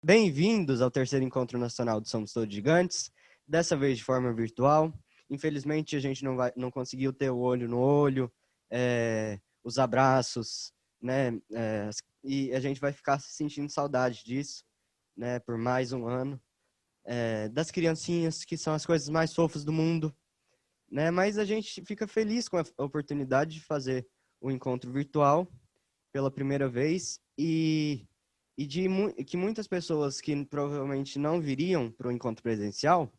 Bem-vindos ao terceiro encontro nacional do Somos Todos Gigantes, dessa vez de forma virtual. Infelizmente, a gente não conseguiu ter o olho no olho, os abraços, né? E a gente vai ficar sentindo saudade disso, né? Por mais um ano. Das criancinhas, que são as coisas mais fofas do mundo, né? Mas a gente fica feliz com a oportunidade de fazer o encontro virtual pela primeira vez que muitas pessoas que provavelmente não viriam para o encontro presencial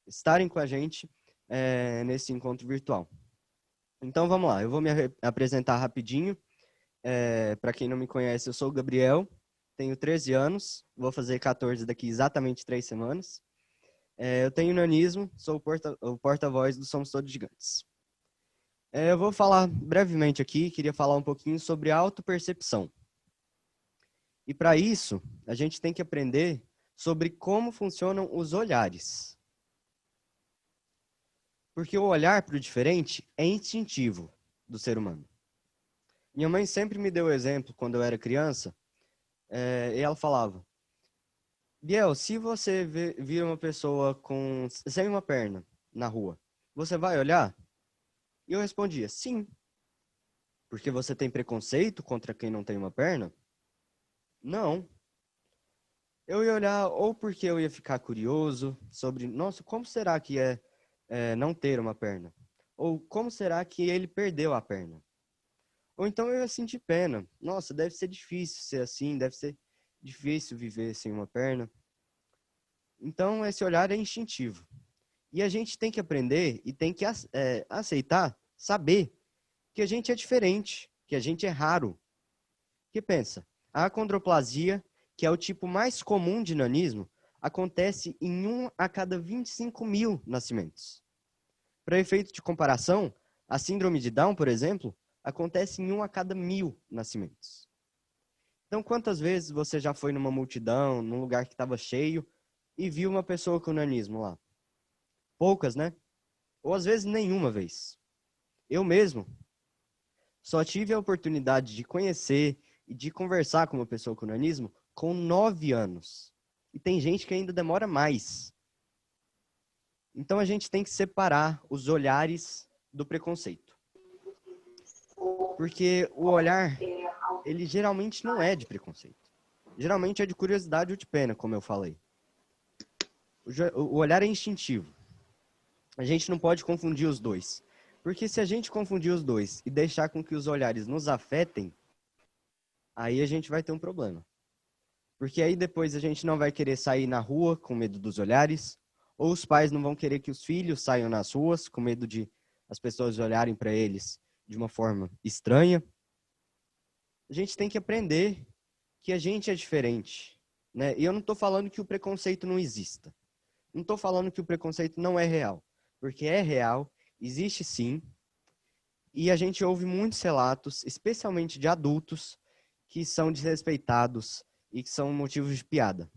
estarem com a gente nesse encontro virtual. Então vamos lá, eu vou me apresentar rapidinho. Para quem não me conhece, eu sou o Gabriel, tenho 13 anos, vou fazer 14 daqui exatamente 3 semanas. Eu tenho nanismo, sou o porta-voz do Somos Todos Gigantes. Eu vou falar brevemente aqui, queria falar um pouquinho sobre autopercepção. E para isso, a gente tem que aprender sobre como funcionam os olhares. Porque o olhar para o diferente é instintivo do ser humano. Minha mãe sempre me deu o exemplo, quando eu era criança, e ela falava: Biel, se você vir uma pessoa sem uma perna na rua, você vai olhar? E eu respondia: sim. Porque você tem preconceito contra quem não tem uma perna? Não. Eu ia olhar ou porque eu ia ficar curioso sobre, nossa, como será que é não ter uma perna? Ou como será que ele perdeu a perna? Ou então eu ia sentir pena. Nossa, deve ser difícil ser assim, deve ser difícil viver sem uma perna. Então esse olhar é instintivo. E a gente tem que aprender e tem que aceitar, saber que a gente é diferente, que a gente é raro. Que pensa, a acondroplasia, que é o tipo mais comum de nanismo, acontece em 1 a cada 25 mil nascimentos. Para efeito de comparação, a síndrome de Down, por exemplo, acontece em 1 a cada 1000 nascimentos. Então, quantas vezes você já foi numa multidão, num lugar que estava cheio, e viu uma pessoa com nanismo lá? Poucas, né? Ou às vezes nenhuma vez. Eu mesmo só tive a oportunidade de conhecer e de conversar com uma pessoa com nanismo com 9 anos. E tem gente que ainda demora mais. Então a gente tem que separar os olhares do preconceito. Porque o olhar, ele geralmente não é de preconceito. Geralmente é de curiosidade ou de pena, como eu falei. O olhar é instintivo. A gente não pode confundir os dois. Porque se a gente confundir os dois e deixar com que os olhares nos afetem, aí a gente vai ter um problema. Porque aí depois a gente não vai querer sair na rua com medo dos olhares, ou os pais não vão querer que os filhos saiam nas ruas com medo de as pessoas olharem para eles de uma forma estranha. A gente tem que aprender que a gente é diferente, né? E eu não estou falando que o preconceito não exista. Não estou falando que o preconceito não é real. Porque é real, existe sim. E a gente ouve muitos relatos, especialmente de adultos, que são desrespeitados e que são motivos de piada.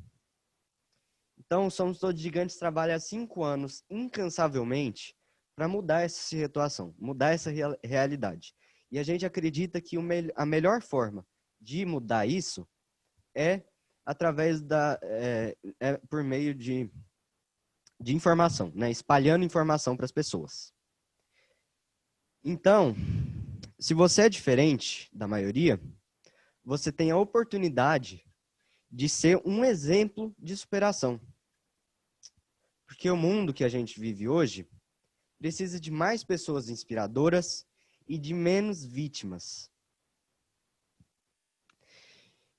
Então, o Somos Todos Gigantes trabalha há 5 anos, incansavelmente, para mudar essa situação, mudar essa realidade. E a gente acredita que a melhor forma de mudar isso é através por meio de informação, né? Espalhando informação para as pessoas. Então, se você é diferente da maioria, você tem a oportunidade de ser um exemplo de superação. Porque o mundo que a gente vive hoje precisa de mais pessoas inspiradoras e de menos vítimas.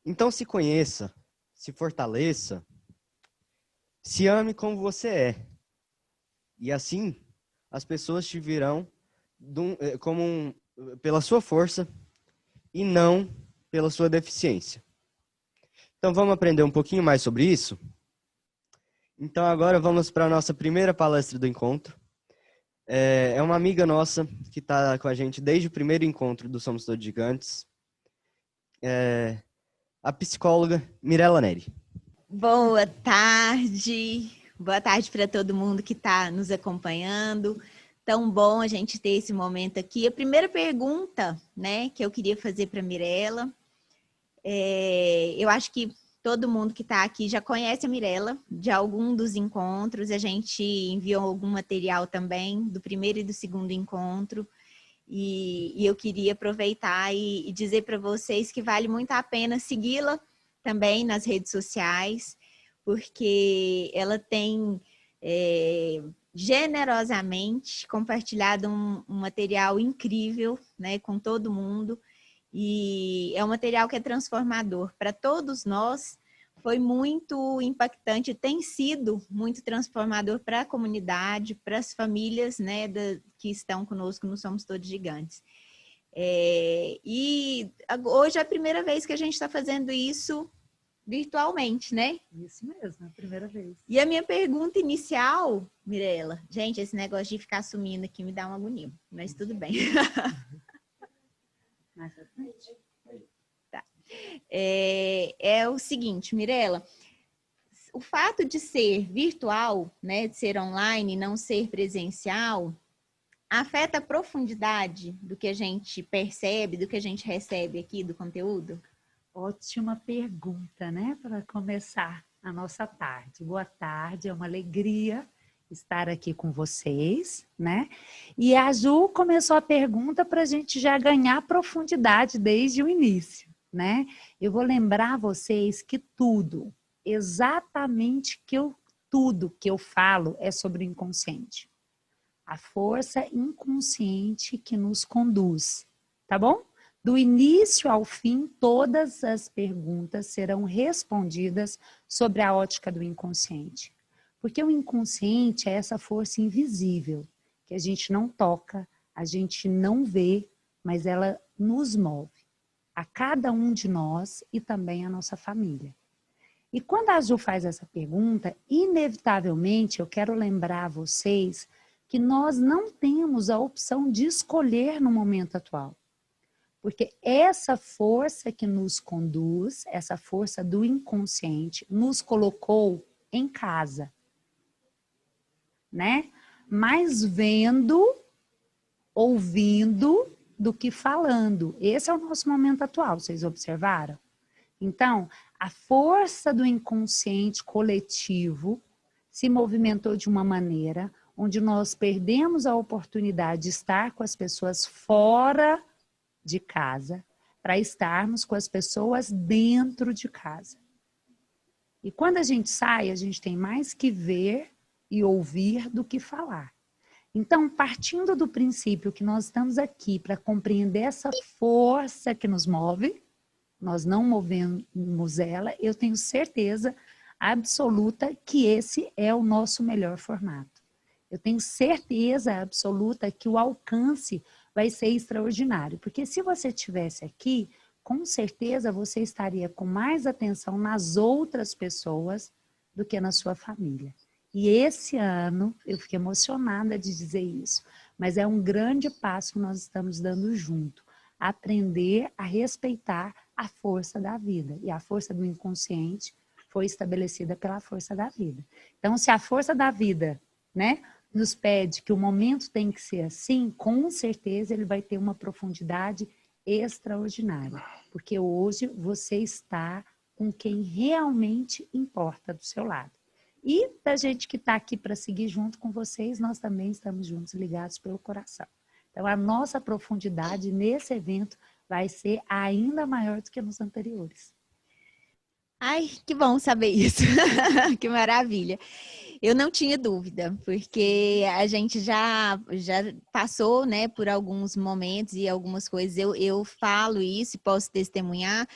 Então se conheça, se fortaleça, se ame como você é. E assim, as pessoas te virão pela sua força e não pela sua deficiência. Então vamos aprender um pouquinho mais sobre isso? Então agora vamos para a nossa primeira palestra do encontro. É uma amiga nossa que está com a gente desde o primeiro encontro do Somos Todos Gigantes. A psicóloga Mirella Neri. Boa tarde para todo mundo que está nos acompanhando. Tão bom a gente ter esse momento aqui. A primeira pergunta, né, que eu queria fazer para a Mirella, eu acho que todo mundo que está aqui já conhece a Mirela de algum dos encontros. A gente enviou algum material também do primeiro e do segundo encontro. E eu queria aproveitar e dizer para vocês que vale muito a pena segui-la também nas redes sociais, porque ela tem generosamente compartilhado um material incrível, né, com todo mundo. E é um material que é transformador para todos nós. Foi muito impactante, tem sido muito transformador para a comunidade, para as famílias, né, que estão conosco no Somos Todos Gigantes. E hoje é a primeira vez que a gente está fazendo isso virtualmente, né? Isso mesmo, é a primeira vez. E a minha pergunta inicial, Mirela, gente, esse negócio de ficar sumindo aqui me dá uma agonia, mas tudo bem. Mais pra frente. Tá. É o seguinte, Mirela, o fato de ser virtual, né, de ser online, não ser presencial, afeta a profundidade do que a gente percebe, do que a gente recebe aqui do conteúdo? Ótima pergunta, né? Para começar a nossa tarde. Boa tarde, é uma alegria estar aqui com vocês, né? E a Ju começou a pergunta para a gente já ganhar profundidade desde o início, né? Eu vou lembrar vocês que tudo, exatamente tudo que eu falo é sobre o inconsciente. A força inconsciente que nos conduz, tá bom? Do início ao fim, todas as perguntas serão respondidas sobre a ótica do inconsciente. Porque o inconsciente é essa força invisível, que a gente não toca, a gente não vê, mas ela nos move. A cada um de nós e também a nossa família. E quando a Ju faz essa pergunta, inevitavelmente eu quero lembrar a vocês que nós não temos a opção de escolher no momento atual. Porque essa força que nos conduz, essa força do inconsciente, nos colocou em casa, né? Mais vendo, ouvindo do que falando. Esse é o nosso momento atual, vocês observaram? Então, a força do inconsciente coletivo se movimentou de uma maneira onde nós perdemos a oportunidade de estar com as pessoas fora de casa para estarmos com as pessoas dentro de casa. E quando a gente sai, a gente tem mais que ver e ouvir do que falar. Então, partindo do princípio que nós estamos aqui para compreender essa força que nos move, nós não movemos ela, eu tenho certeza absoluta que esse é o nosso melhor formato. Eu tenho certeza absoluta que o alcance vai ser extraordinário, porque se você estivesse aqui, com certeza você estaria com mais atenção nas outras pessoas do que na sua família. E esse ano, eu fiquei emocionada de dizer isso, mas é um grande passo que nós estamos dando junto. Aprender a respeitar a força da vida. E a força do inconsciente foi estabelecida pela força da vida. Então, se a força da vida, né, nos pede que o momento tem que ser assim, com certeza ele vai ter uma profundidade extraordinária. Porque hoje você está com quem realmente importa do seu lado. E da gente que está aqui para seguir junto com vocês, nós também estamos juntos, ligados pelo coração. Então, a nossa profundidade nesse evento vai ser ainda maior do que nos anteriores. Ai, que bom saber isso. Que maravilha. Eu não tinha dúvida, porque a gente já passou, né, por alguns momentos e algumas coisas. Eu falo isso e posso testemunhar,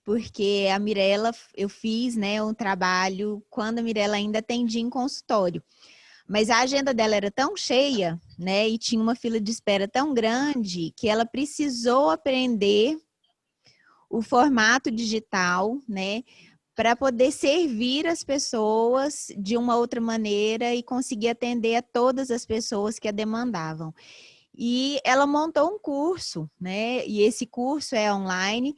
porque a Mirela, eu fiz, né, um trabalho quando a Mirela ainda atendia em consultório. Mas a agenda dela era tão cheia, né, e tinha uma fila de espera tão grande que ela precisou aprender o formato digital, né, para poder servir as pessoas de uma outra maneira e conseguir atender a todas as pessoas que a demandavam. E ela montou um curso, né? E esse curso é online.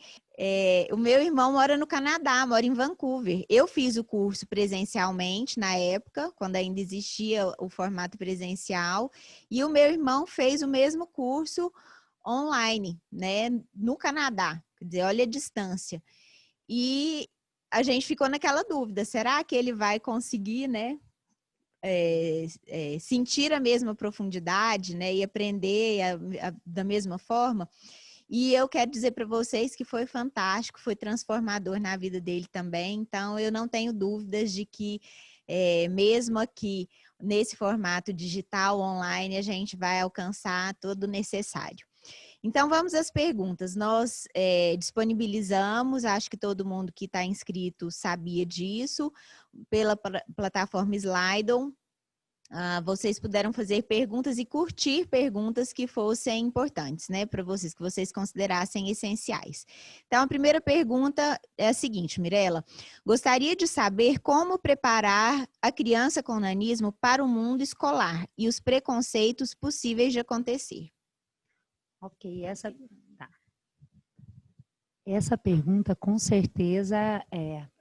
O meu irmão mora no Canadá, mora em Vancouver. Eu fiz o curso presencialmente na época, quando ainda existia o formato presencial, e o meu irmão fez o mesmo curso online, né? No Canadá. Quer dizer, olha a distância. E a gente ficou naquela dúvida, será que ele vai conseguir, né, sentir a mesma profundidade, né, e aprender da mesma forma? E eu quero dizer para vocês que foi fantástico, foi transformador na vida dele também. Então, eu não tenho dúvidas de que, mesmo aqui, nesse formato digital, online, a gente vai alcançar todo o necessário. Então, vamos às perguntas. Nós disponibilizamos, acho que todo mundo que está inscrito sabia disso, pela plataforma Slido. Vocês puderam fazer perguntas e curtir perguntas que fossem importantes, né, para vocês, que vocês considerassem essenciais. Então, a primeira pergunta é a seguinte, Mirela: gostaria de saber como preparar a criança com nanismo para o mundo escolar e os preconceitos possíveis de acontecer. Ok, essa pergunta, com certeza,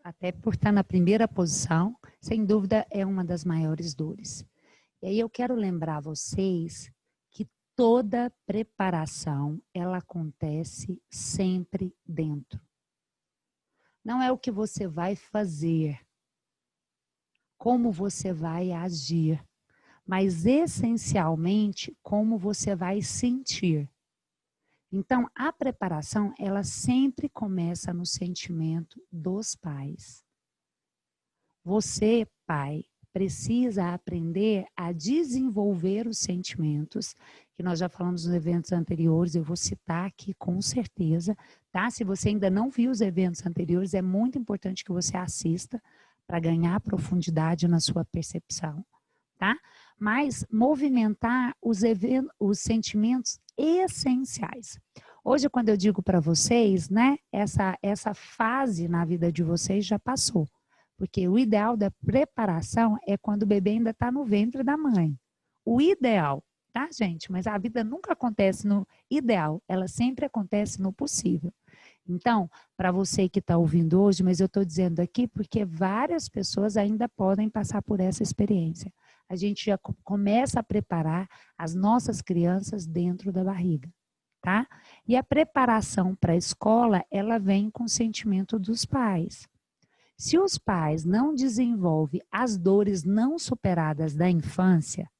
até por estar na primeira posição, sem dúvida, é uma das maiores dores. E aí eu quero lembrar vocês que toda preparação, ela acontece sempre dentro. Não é o que você vai fazer, como você vai agir, mas essencialmente como você vai sentir. Então, a preparação, ela sempre começa no sentimento dos pais. Você, pai, precisa aprender a desenvolver os sentimentos, que nós já falamos nos eventos anteriores, eu vou citar aqui com certeza, tá? Se você ainda não viu os eventos anteriores, é muito importante que você assista para ganhar profundidade na sua percepção, tá? Mas movimentar os sentimentos essenciais. Hoje, quando eu digo para vocês, né, essa fase na vida de vocês já passou. Porque o ideal da preparação é quando o bebê ainda está no ventre da mãe. O ideal, tá, gente? Mas a vida nunca acontece no ideal, ela sempre acontece no possível. Então, para você que está ouvindo hoje, mas eu estou dizendo aqui porque várias pessoas ainda podem passar por essa experiência. A gente já começa a preparar as nossas crianças dentro da barriga, tá? E a preparação para a escola, ela vem com o sentimento dos pais. Se os pais não desenvolvem as dores não superadas da infância,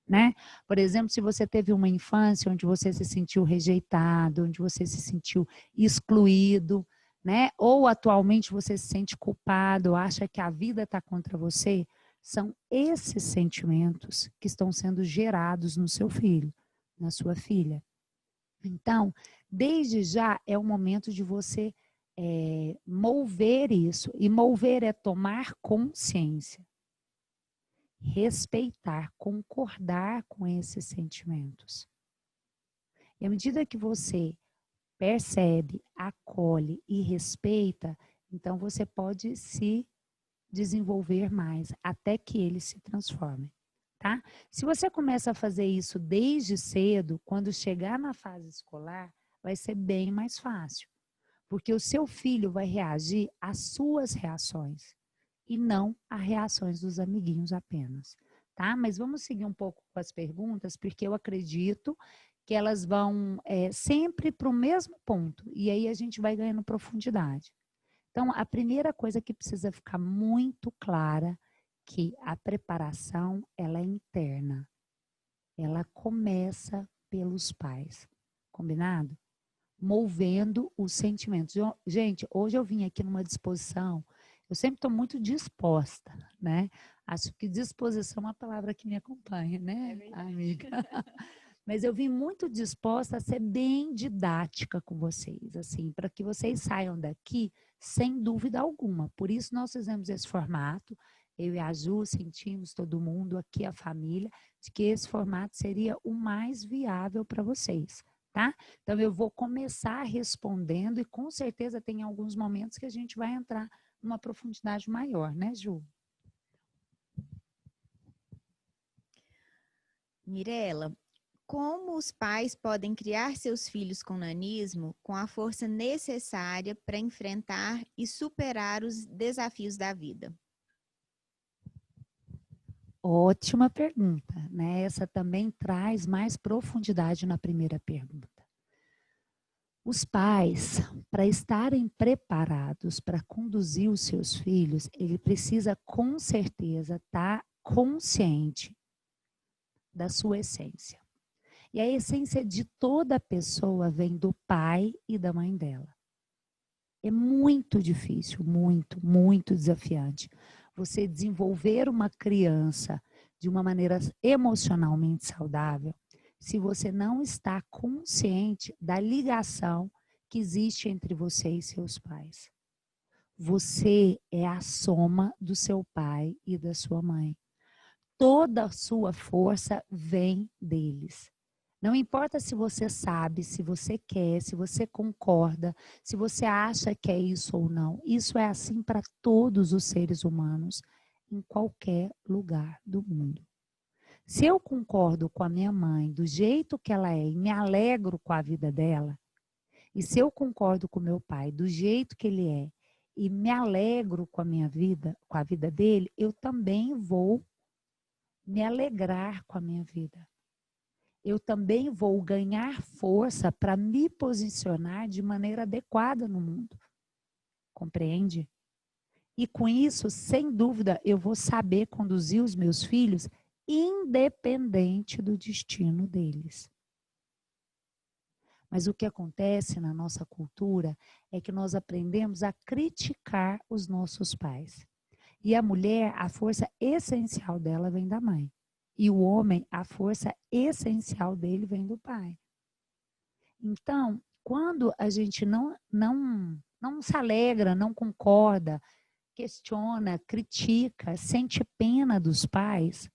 né? Por exemplo, se você teve uma infância onde você se sentiu rejeitado, onde você se sentiu excluído, né? Ou atualmente você se sente culpado, acha que a vida está contra você, são esses sentimentos que estão sendo gerados no seu filho, na sua filha. Então, desde já é o momento de você mover isso. E mover é tomar consciência, respeitar, concordar com esses sentimentos. E à medida que você percebe, acolhe e respeita, então você pode se desenvolver mais, até que eles se transformem, tá? Se você começa a fazer isso desde cedo, quando chegar na fase escolar, vai ser bem mais fácil. Porque o seu filho vai reagir às suas reações e não às reações dos amiguinhos apenas, tá? Mas vamos seguir um pouco com as perguntas, porque eu acredito que elas vão sempre para o mesmo ponto, e aí a gente vai ganhando profundidade. Então, a primeira coisa que precisa ficar muito clara, que a preparação, ela é interna. Ela começa pelos pais, combinado? Movendo os sentimentos. Gente, hoje eu vim aqui numa disposição, eu sempre estou muito disposta, né? Acho que disposição é uma palavra que me acompanha, né, amiga? Mas eu vim muito disposta a ser bem didática com vocês, assim, para que vocês saiam daqui sem dúvida alguma. Por isso nós fizemos esse formato, eu e a Ju sentimos todo mundo aqui, a família, de que esse formato seria o mais viável para vocês. Tá? Então, eu vou começar respondendo e com certeza tem alguns momentos que a gente vai entrar numa profundidade maior, né, Ju? Mirela, como os pais podem criar seus filhos com nanismo com a força necessária para enfrentar e superar os desafios da vida? Ótima pergunta, né? Essa também traz mais profundidade na primeira pergunta. Os pais, para estarem preparados para conduzir os seus filhos, ele precisa com certeza estar consciente da sua essência. E a essência de toda pessoa vem do pai e da mãe dela. É muito difícil, muito, muito desafiante você desenvolver uma criança de uma maneira emocionalmente saudável se você não está consciente da ligação que existe entre você e seus pais. Você é a soma do seu pai e da sua mãe. Toda a sua força vem deles. Não importa se você sabe, se você quer, se você concorda, se você acha que é isso ou não. Isso é assim para todos os seres humanos, em qualquer lugar do mundo. Se eu concordo com a minha mãe do jeito que ela é e me alegro com a vida dela, e se eu concordo com meu pai do jeito que ele é e me alegro com a minha vida, com a vida dele, eu também vou me alegrar com a minha vida. Eu também vou ganhar força para me posicionar de maneira adequada no mundo. Compreende? E com isso, sem dúvida, eu vou saber conduzir os meus filhos independente do destino deles. Mas o que acontece na nossa cultura é que nós aprendemos a criticar os nossos pais. E a mulher, a força essencial dela vem da mãe. E o homem, a força essencial dele vem do pai. Então, quando a gente não se alegra, não concorda, questiona, critica, sente pena dos pais,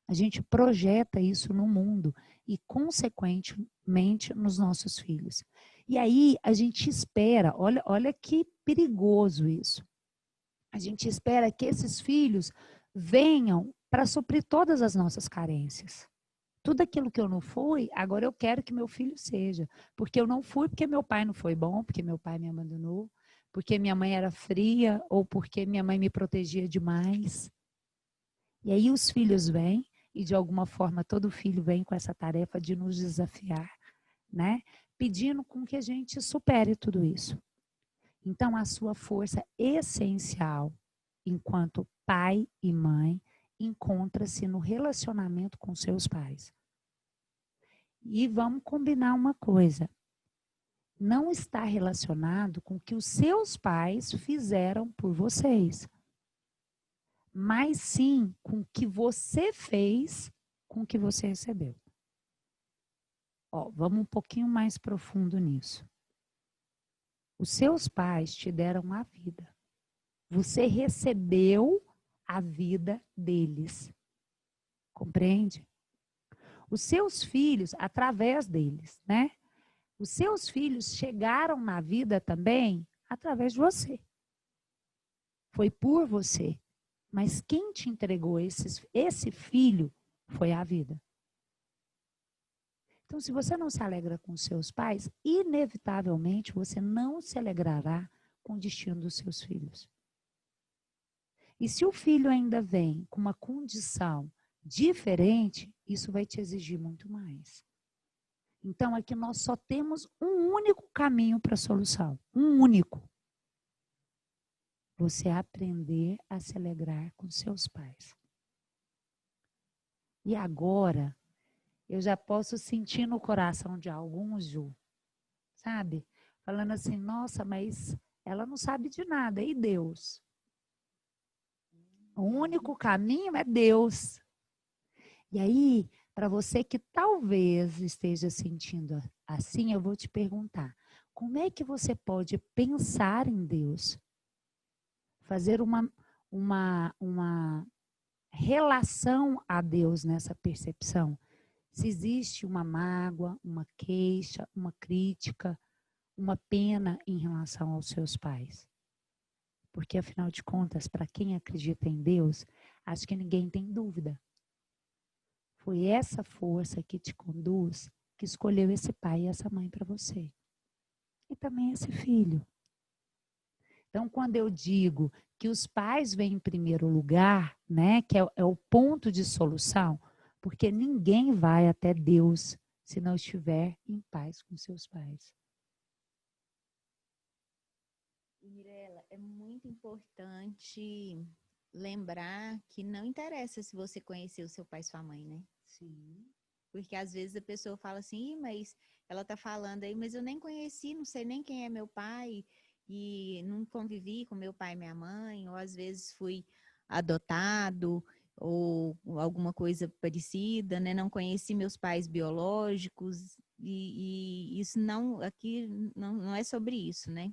a gente projeta isso no mundo e, consequentemente, nos nossos filhos. E aí a gente espera, olha que perigoso isso. A gente espera que esses filhos venham para suprir todas as nossas carências. Tudo aquilo que eu não fui, agora eu quero que meu filho seja. Porque eu não fui porque meu pai não foi bom, porque meu pai me abandonou, porque minha mãe era fria ou porque minha mãe me protegia demais. E aí os filhos vêm e de alguma forma todo filho vem com essa tarefa de nos desafiar, né? Pedindo com que a gente supere tudo isso. Então a sua força essencial enquanto pai e mãe encontra-se no relacionamento com seus pais. E vamos combinar uma coisa. Não está relacionado com o que os seus pais fizeram por vocês, mas sim com o que você fez com o que você recebeu. Ó, vamos um pouquinho mais profundo nisso. Os seus pais te deram a vida. Você recebeu a vida deles. Compreende? Os seus filhos, através deles, né? Os seus filhos chegaram na vida também através de você. Foi por você. Mas quem te entregou esse filho foi a vida. Então, se você não se alegra com seus pais, inevitavelmente você não se alegrará com o destino dos seus filhos. E se o filho ainda vem com uma condição diferente, isso vai te exigir muito mais. Então, aqui nós só temos um único caminho para a solução. Um único. Você aprender a se alegrar com seus pais. E agora, eu já posso sentir no coração de alguns, Ju, sabe? Falando assim, nossa, mas ela não sabe de nada, e Deus? O único caminho é Deus. E aí, para você que talvez esteja sentindo assim, eu vou te perguntar, como é que você pode pensar em Deus? Fazer uma relação a Deus nessa percepção? Se existe uma mágoa, uma queixa, uma crítica, uma pena em relação aos seus pais. Porque, afinal de contas, para quem acredita em Deus, acho que ninguém tem dúvida. Foi essa força que te conduz, que escolheu esse pai e essa mãe para você. E também esse filho. Então, quando eu digo que os pais vêm em primeiro lugar, né, que é o ponto de solução, porque ninguém vai até Deus se não estiver em paz com seus pais. E, Mirela, é muito importante lembrar que não interessa se você conheceu seu pai e sua mãe, né? Sim. Porque às vezes a pessoa fala assim, mas ela tá falando aí, mas eu nem conheci, não sei nem quem é meu pai, e não convivi com meu pai e minha mãe, ou às vezes fui adotado, ou alguma coisa parecida, né? Não conheci meus pais biológicos, e isso não, aqui não é sobre isso, né?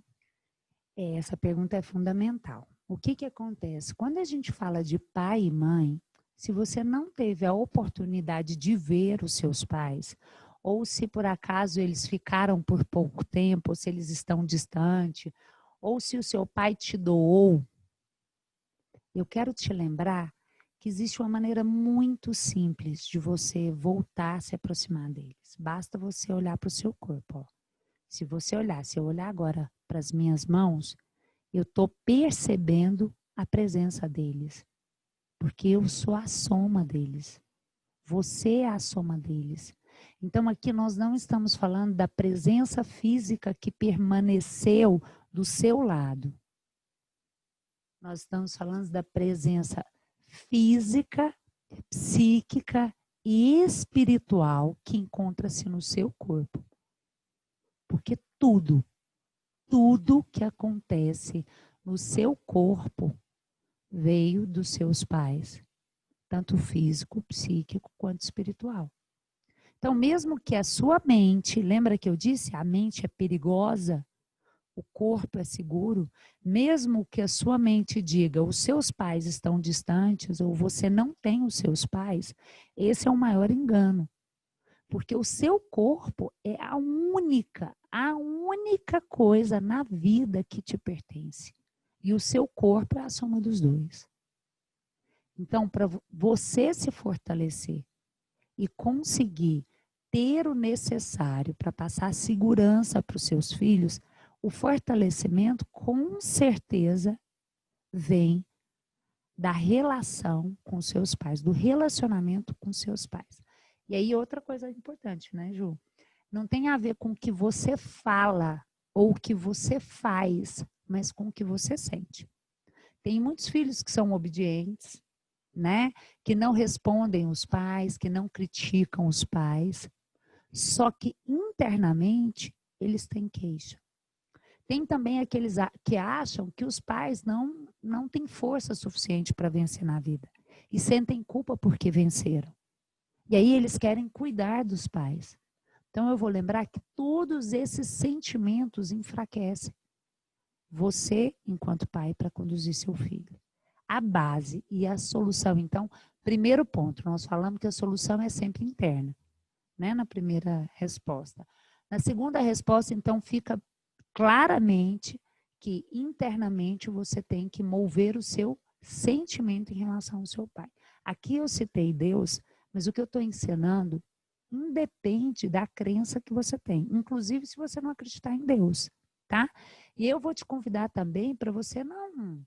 Essa pergunta é fundamental. O que que acontece? Quando a gente fala de pai e mãe, se você não teve a oportunidade de ver os seus pais, ou se por acaso eles ficaram por pouco tempo, ou se eles estão distantes, ou se o seu pai te doou, eu quero te lembrar que existe uma maneira muito simples de você voltar a se aproximar deles. Basta você olhar para o seu corpo. Ó. Se você olhar, se eu olhar agora para as minhas mãos, eu estou percebendo a presença deles, porque eu sou a soma deles. Você é a soma deles. Então, aqui nós não estamos falando da presença física que permaneceu do seu lado. Nós estamos falando da presença física, psíquica e espiritual que encontra-se no seu corpo. Porque tudo que acontece no seu corpo veio dos seus pais, tanto físico, psíquico quanto espiritual. Então, mesmo que a sua mente, lembra que eu disse, a mente é perigosa, o corpo é seguro, mesmo que a sua mente diga, os seus pais estão distantes ou você não tem os seus pais, esse é o maior engano. Porque o seu corpo é a única coisa na vida que te pertence. E o seu corpo é a soma dos dois. Então, para você se fortalecer e conseguir ter o necessário para passar segurança para os seus filhos, o fortalecimento com certeza vem da relação com seus pais, do relacionamento com seus pais. E aí outra coisa importante, né, Ju? Não tem a ver com o que você fala ou o que você faz, mas com o que você sente. Tem muitos filhos que são obedientes, né? Que não respondem os pais, que não criticam os pais, só que internamente eles têm queixa. Tem também aqueles que acham que os pais não têm força suficiente para vencer na vida e sentem culpa porque venceram. E aí eles querem cuidar dos pais. Então eu vou lembrar que todos esses sentimentos enfraquecem você, enquanto pai, para conduzir seu filho. A base e a solução, então, primeiro ponto, nós falamos que a solução é sempre interna, né? Na primeira resposta. Na segunda resposta, então, fica claramente que internamente você tem que mover o seu sentimento em relação ao seu pai. Aqui eu citei Deus, mas o que eu estou ensinando independe da crença que você tem, inclusive se você não acreditar em Deus, tá? E eu vou te convidar também para você não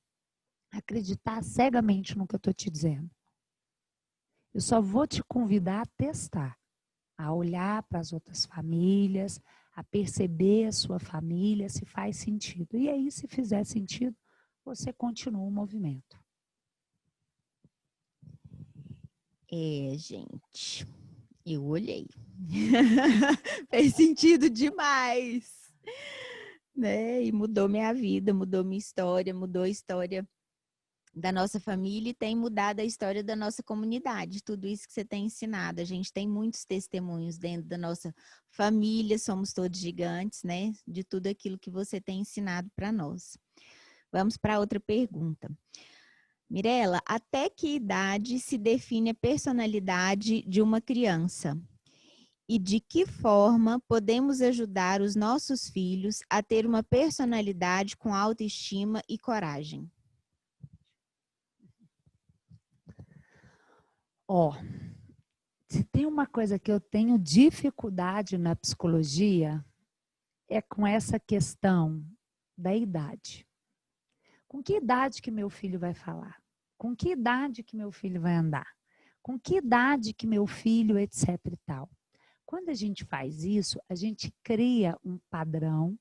acreditar cegamente no que eu estou te dizendo. Eu só vou te convidar a testar, a olhar para as outras famílias, a perceber a sua família, se faz sentido. E aí, se fizer sentido, você continua o movimento. Gente, eu olhei. Fez sentido demais, né? E mudou minha vida, mudou minha história, mudou a história da nossa família e tem mudado a história da nossa comunidade. Tudo isso que você tem ensinado. A gente tem muitos testemunhos dentro da nossa família, somos todos gigantes, né? De tudo aquilo que você tem ensinado para nós. Vamos para outra pergunta. Mirela, até que idade se define a personalidade de uma criança? E de que forma podemos ajudar os nossos filhos a ter uma personalidade com autoestima e coragem? Se tem uma coisa que eu tenho dificuldade na psicologia, é com essa questão da idade. Com que idade que meu filho vai falar? Com que idade que meu filho vai andar? Com que idade que meu filho, etc e tal. Quando a gente faz isso, a gente cria um padrão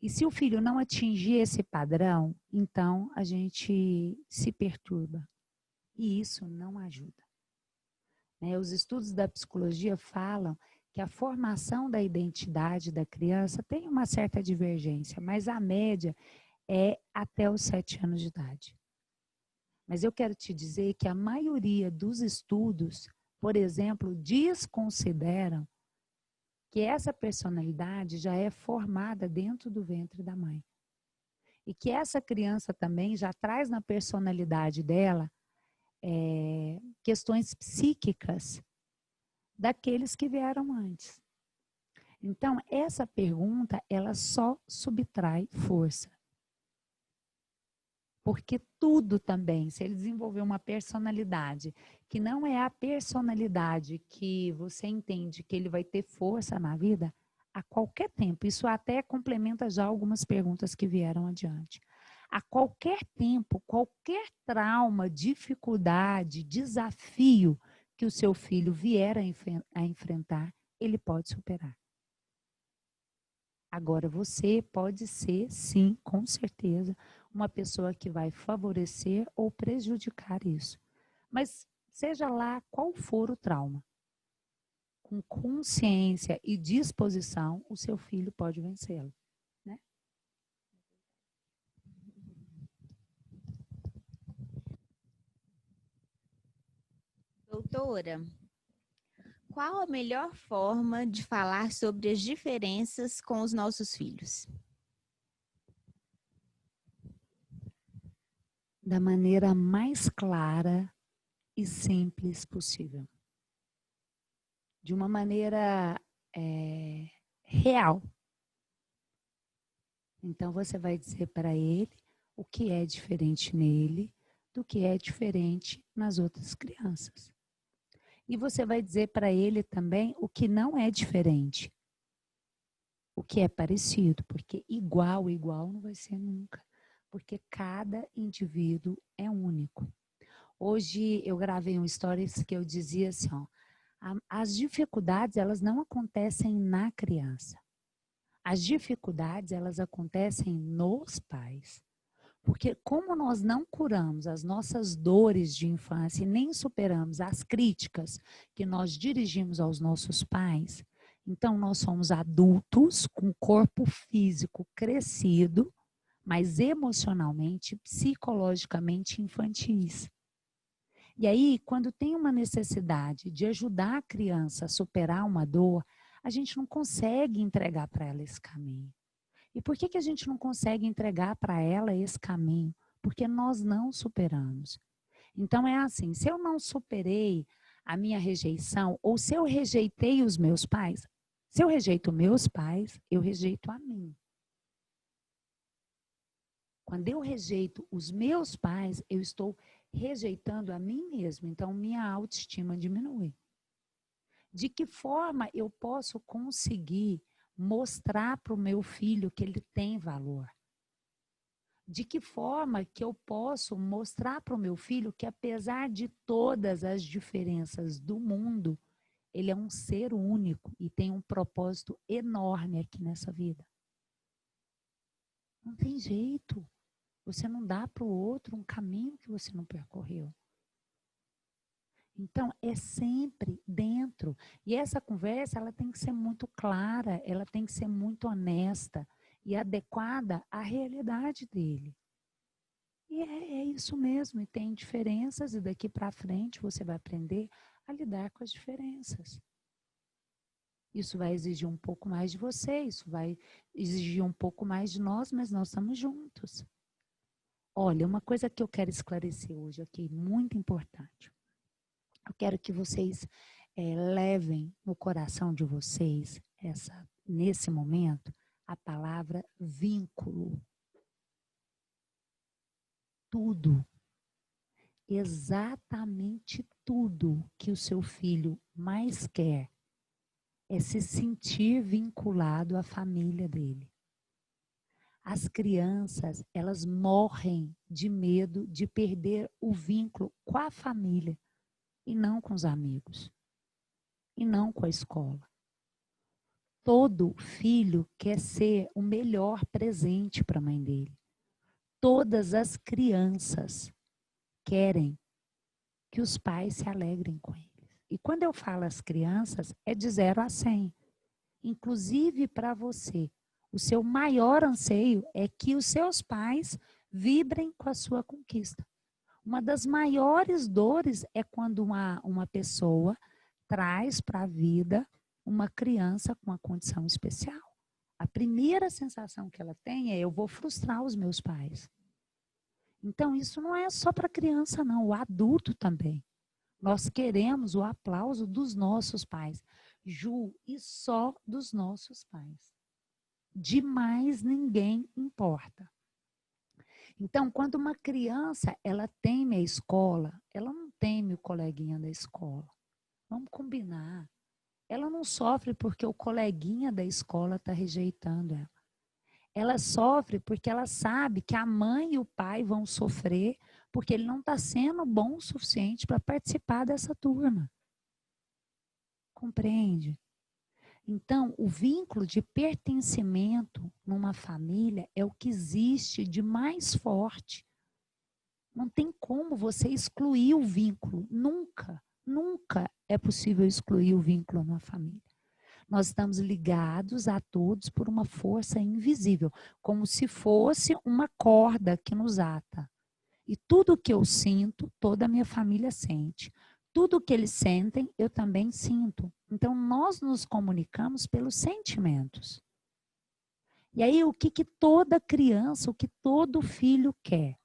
E se o filho não atingir esse padrão, então a gente se perturba. E isso não ajuda. Né? Os estudos da psicologia falam que a formação da identidade da criança tem uma certa divergência, mas a média é até os 7 anos de idade. Mas eu quero te dizer que a maioria dos estudos, por exemplo, desconsideram que essa personalidade já é formada dentro do ventre da mãe. E que essa criança também já traz na personalidade dela questões psíquicas daqueles que vieram antes. Então, essa pergunta, ela só subtrai força. Porque tudo também, se ele desenvolver uma personalidade que não é a personalidade que você entende que ele vai ter força na vida, a qualquer tempo, isso até complementa já algumas perguntas que vieram adiante. A qualquer tempo, qualquer trauma, dificuldade, desafio que o seu filho vier a enfrentar, ele pode superar. Agora, você pode ser, sim, com certeza, uma pessoa que vai favorecer ou prejudicar isso. Mas seja lá qual for o trauma, com consciência e disposição, o seu filho pode vencê-lo. Né? Doutora, qual a melhor forma de falar sobre as diferenças com os nossos filhos? Da maneira mais clara e simples possível. De uma maneira real. Então, você vai dizer para ele o que é diferente nele do que é diferente nas outras crianças. E você vai dizer para ele também o que não é diferente. O que é parecido, porque igual não vai ser nunca. Porque cada indivíduo é único. Hoje eu gravei um stories que eu dizia assim, ó, as dificuldades, elas não acontecem na criança. As dificuldades, elas acontecem nos pais. Porque como nós não curamos as nossas dores de infância e nem superamos as críticas que nós dirigimos aos nossos pais, então nós somos adultos com corpo físico crescido, mas emocionalmente, psicologicamente infantis. E aí, quando tem uma necessidade de ajudar a criança a superar uma dor, a gente não consegue entregar para ela esse caminho. E por que a gente não consegue entregar para ela esse caminho? Porque nós não superamos. Então é assim, se eu não superei a minha rejeição, ou se eu rejeitei os meus pais, se eu rejeito meus pais, eu rejeito a mim. Quando eu rejeito os meus pais, eu estou rejeitando a mim mesmo. Então, minha autoestima diminui. De que forma eu posso conseguir mostrar para o meu filho que ele tem valor? De que forma que eu posso mostrar para o meu filho que, apesar de todas as diferenças do mundo, ele é um ser único e tem um propósito enorme aqui nessa vida? Não tem jeito. Você não dá para o outro um caminho que você não percorreu. Então, é sempre dentro. E essa conversa, ela tem que ser muito clara, ela tem que ser muito honesta e adequada à realidade dele. E é isso mesmo, e tem diferenças, e daqui para frente você vai aprender a lidar com as diferenças. Isso vai exigir um pouco mais de você, isso vai exigir um pouco mais de nós, mas nós estamos juntos. Olha, uma coisa que eu quero esclarecer hoje aqui, muito importante. Eu quero que vocês levem no coração de vocês, nesse momento, a palavra vínculo. Tudo, exatamente tudo que o seu filho mais quer é se sentir vinculado à família dele. As crianças, elas morrem de medo de perder o vínculo com a família e não com os amigos, e não com a escola. Todo filho quer ser o melhor presente para a mãe dele. Todas as crianças querem que os pais se alegrem com eles. E quando eu falo as crianças, é de 0 a 100. Inclusive para você. O seu maior anseio é que os seus pais vibrem com a sua conquista. Uma das maiores dores é quando uma pessoa traz para a vida uma criança com uma condição especial. A primeira sensação que ela tem é: eu vou frustrar os meus pais. Então, isso não é só para a criança, não. O adulto também. Nós queremos o aplauso dos nossos pais. Ju, e só dos nossos pais. De mais ninguém importa. Então, quando uma criança, ela teme a escola, ela não teme o coleguinha da escola. Vamos combinar. Ela não sofre porque o coleguinha da escola está rejeitando ela. Ela sofre porque ela sabe que a mãe e o pai vão sofrer porque ele não está sendo bom o suficiente para participar dessa turma. Compreende? Então, o vínculo de pertencimento numa família é o que existe de mais forte. Não tem como você excluir o vínculo. Nunca, nunca é possível excluir o vínculo numa família. Nós estamos ligados a todos por uma força invisível, como se fosse uma corda que nos ata. E tudo que eu sinto, toda a minha família sente. Tudo que eles sentem, eu também sinto. Então, nós nos comunicamos pelos sentimentos. E aí, o que toda criança, o que todo filho quer?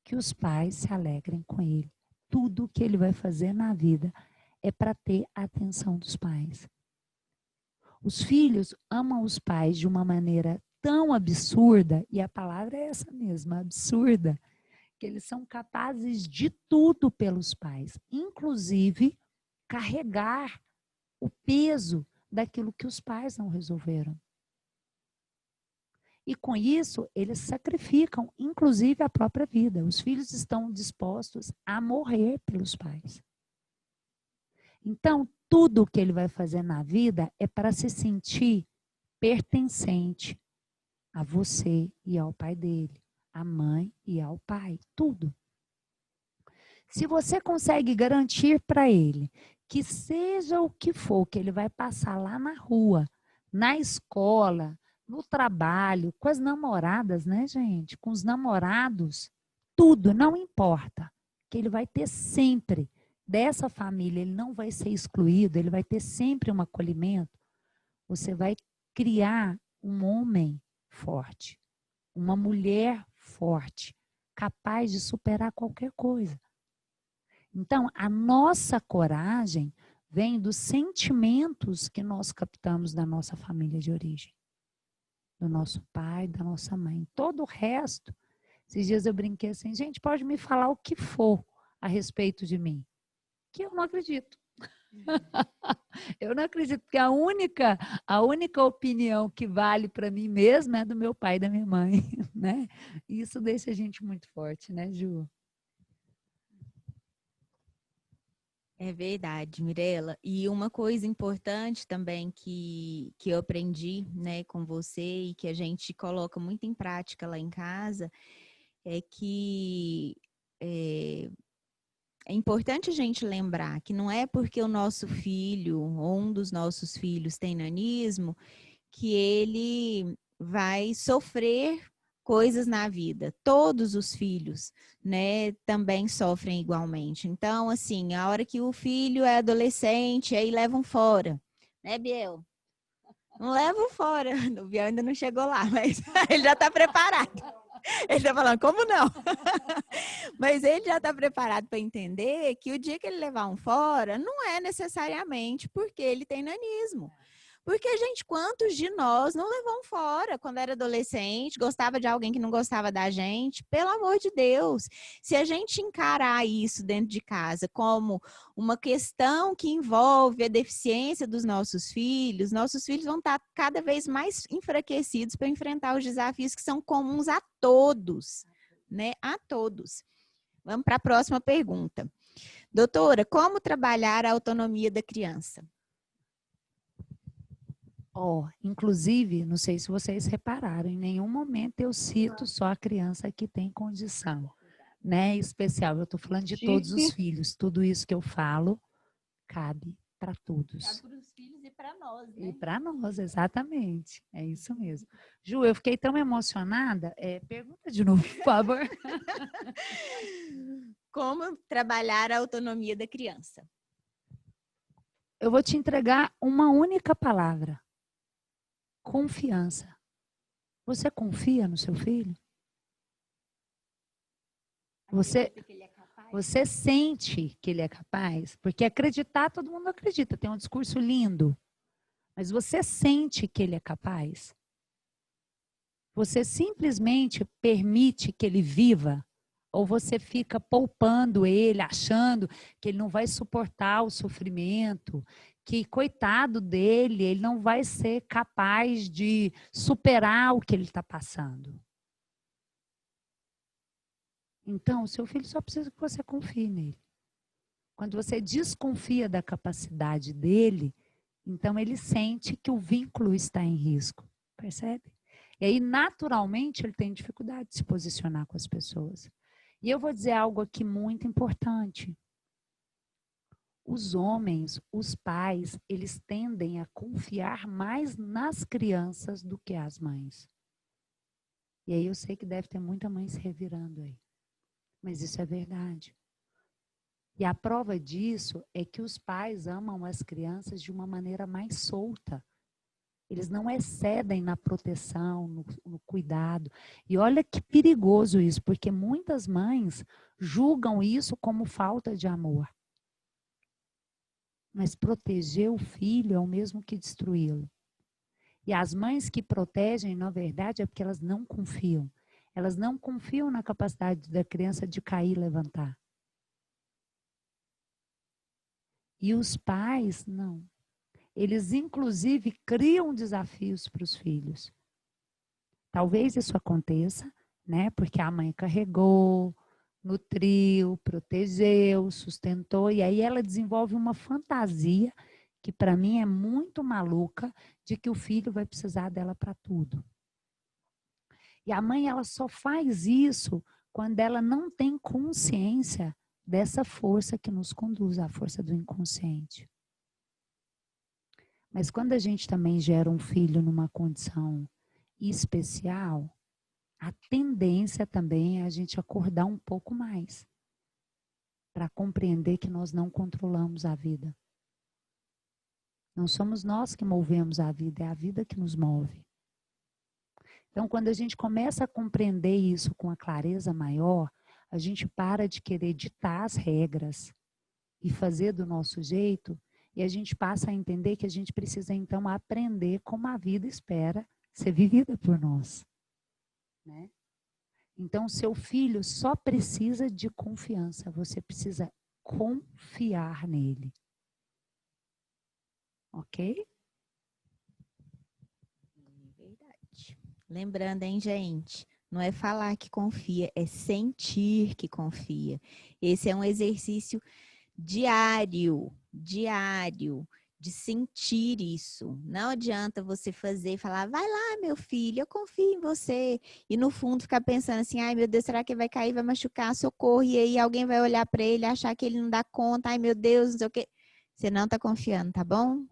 Que os pais se alegrem com ele. Tudo que ele vai fazer na vida é para ter a atenção dos pais. Os filhos amam os pais de uma maneira tão absurda, e a palavra é essa mesma, absurda, que eles são capazes de tudo pelos pais, inclusive carregar o peso daquilo que os pais não resolveram. E com isso, eles sacrificam, inclusive, a própria vida. Os filhos estão dispostos a morrer pelos pais. Então, tudo que ele vai fazer na vida é para se sentir pertencente a você e ao pai dele, à mãe e ao pai, tudo. Se você consegue garantir para ele que seja o que for que ele vai passar lá na rua, na escola, no trabalho, com as namoradas, né, gente? Com os namorados, tudo, não importa. Que ele vai ter sempre dessa família, ele não vai ser excluído, ele vai ter sempre um acolhimento. Você vai criar um homem forte, uma mulher forte, capaz de superar qualquer coisa. Então, a nossa coragem vem dos sentimentos que nós captamos da nossa família de origem. Do nosso pai, da nossa mãe. Todo o resto, esses dias eu brinquei assim, gente, pode me falar o que for a respeito de mim, que eu não acredito. Eu não acredito, porque a única opinião que vale para mim mesma é do meu pai e da minha mãe, né? Isso deixa a gente muito forte, né, Ju? É verdade, Mirela. E uma coisa importante também que eu aprendi, né, com você e que a gente coloca muito em prática lá em casa é que é importante a gente lembrar que não é porque o nosso filho ou um dos nossos filhos tem nanismo que ele vai sofrer coisas na vida. Todos os filhos, né, também sofrem igualmente. Então, assim, a hora que o filho é adolescente, aí levam fora, né, Biel? Não levam fora. O Biel ainda não chegou lá, mas ele já está preparado. Ele está falando, como não? Mas ele já está preparado para entender que o dia que ele levar um fora, não é necessariamente porque ele tem nanismo. Porque, gente, quantos de nós não levam fora quando era adolescente, gostava de alguém que não gostava da gente? Pelo amor de Deus, se a gente encarar isso dentro de casa como uma questão que envolve a deficiência dos nossos filhos vão estar cada vez mais enfraquecidos para enfrentar os desafios que são comuns a todos, né? A todos. Vamos para a próxima pergunta. Doutora, como trabalhar a autonomia da criança? Inclusive, não sei se vocês repararam, em nenhum momento eu cito só a criança que tem condição, né, especial. Eu estou falando de todos os filhos. Tudo isso que eu falo cabe para todos. Cabe para os filhos e para nós, né? E para nós, exatamente. É isso mesmo. Ju, eu fiquei tão emocionada. Pergunta de novo, por favor. Como trabalhar a autonomia da criança? Eu vou te entregar uma única palavra. Confiança. Você confia no seu filho? Você sente que ele é capaz? Porque acreditar, todo mundo acredita. Tem um discurso lindo. Mas você sente que ele é capaz? Você simplesmente permite que ele viva? Ou você fica poupando ele, achando que ele não vai suportar o sofrimento, que coitado dele, ele não vai ser capaz de superar o que ele está passando? Então, o seu filho só precisa que você confie nele. Quando você desconfia da capacidade dele, então ele sente que o vínculo está em risco, percebe? E aí, naturalmente, ele tem dificuldade de se posicionar com as pessoas. E eu vou dizer algo aqui muito importante. Os homens, os pais, eles tendem a confiar mais nas crianças do que as mães. E aí eu sei que deve ter muita mãe se revirando aí. Mas isso é verdade. E a prova disso é que os pais amam as crianças de uma maneira mais solta. Eles não excedem na proteção, no cuidado. E olha que perigoso isso, porque muitas mães julgam isso como falta de amor. Mas proteger o filho é o mesmo que destruí-lo. E as mães que protegem, na verdade, é porque elas não confiam. Elas não confiam na capacidade da criança de cair e levantar. E os pais, não. Eles, inclusive, criam desafios para os filhos. Talvez isso aconteça, né? Porque a mãe carregou, nutriu, protegeu, sustentou, e aí ela desenvolve uma fantasia que para mim é muito maluca de que o filho vai precisar dela para tudo. E a mãe, ela só faz isso quando ela não tem consciência dessa força que nos conduz, a força do inconsciente. Mas quando a gente também gera um filho numa condição especial, a tendência também é a gente acordar um pouco mais para compreender que nós não controlamos a vida. Não somos nós que movemos a vida, é a vida que nos move. Então, quando a gente começa a compreender isso com a clareza maior, a gente para de querer ditar as regras e fazer do nosso jeito, e a gente passa a entender que a gente precisa, então, aprender como a vida espera ser vivida por nós. Né? Então, seu filho só precisa de confiança, você precisa confiar nele. Ok? Verdade. Lembrando, hein, gente? Não é falar que confia, é sentir que confia. Esse é um exercício diário, de sentir isso. Não adianta você fazer e falar, vai lá, meu filho, eu confio em você. E no fundo ficar pensando assim, ai meu Deus, será que ele vai cair, vai machucar, socorro. E aí alguém vai olhar para ele, achar que ele não dá conta, ai meu Deus, não sei o quê. Você não está confiando, tá bom?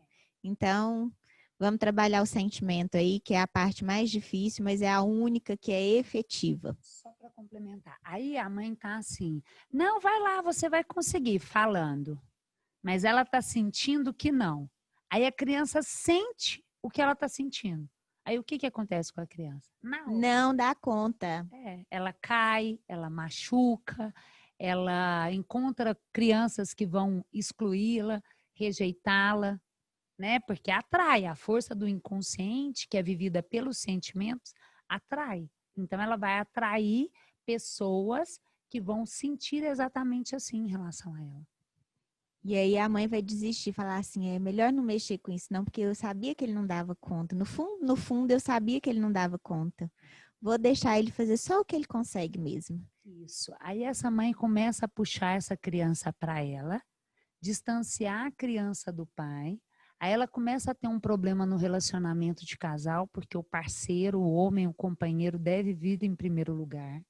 Então, vamos trabalhar o sentimento aí, que é a parte mais difícil, mas é a única que é efetiva. Só para complementar. Aí a mãe tá assim, não, vai lá, você vai conseguir, falando. Mas ela tá sentindo que não. Aí a criança sente o que ela tá sentindo. Aí o que acontece com a criança? Não dá conta. Ela cai, ela machuca, ela encontra crianças que vão excluí-la, rejeitá-la, né? Porque atrai, a força do inconsciente, que é vivida pelos sentimentos, atrai. Então, ela vai atrair pessoas que vão sentir exatamente assim em relação a ela. E aí a mãe vai desistir, falar assim, é melhor não mexer com isso não, porque eu sabia que ele não dava conta. No fundo, eu sabia que ele não dava conta. Vou deixar ele fazer só o que ele consegue mesmo. Isso. Aí essa mãe começa a puxar essa criança para ela, distanciar a criança do pai. Aí ela começa a ter um problema no relacionamento de casal, porque o parceiro, o homem, o companheiro deve vir em primeiro lugar.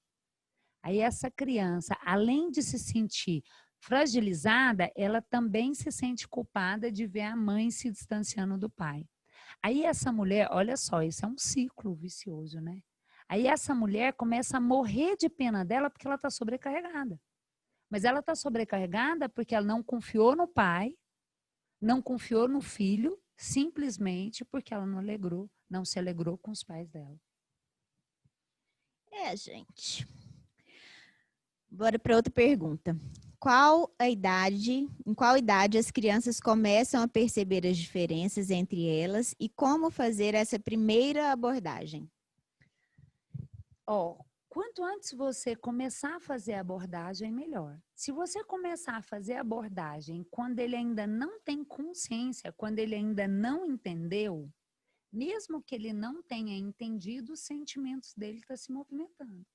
Aí essa criança, além de se sentir fragilizada, ela também se sente culpada de ver a mãe se distanciando do pai. Aí essa mulher, olha só, isso é um ciclo vicioso, né? Aí essa mulher começa a morrer de pena dela porque ela está sobrecarregada. Mas ela está sobrecarregada porque ela não confiou no pai, não confiou no filho, simplesmente porque ela não se alegrou com os pais dela. Gente. Bora para outra pergunta. Em qual idade as crianças começam a perceber as diferenças entre elas e como fazer essa primeira abordagem? Quanto antes você começar a fazer a abordagem, melhor. Se você começar a fazer a abordagem quando ele ainda não tem consciência, quando ele ainda não entendeu, mesmo que ele não tenha entendido, os sentimentos dele estão se movimentando.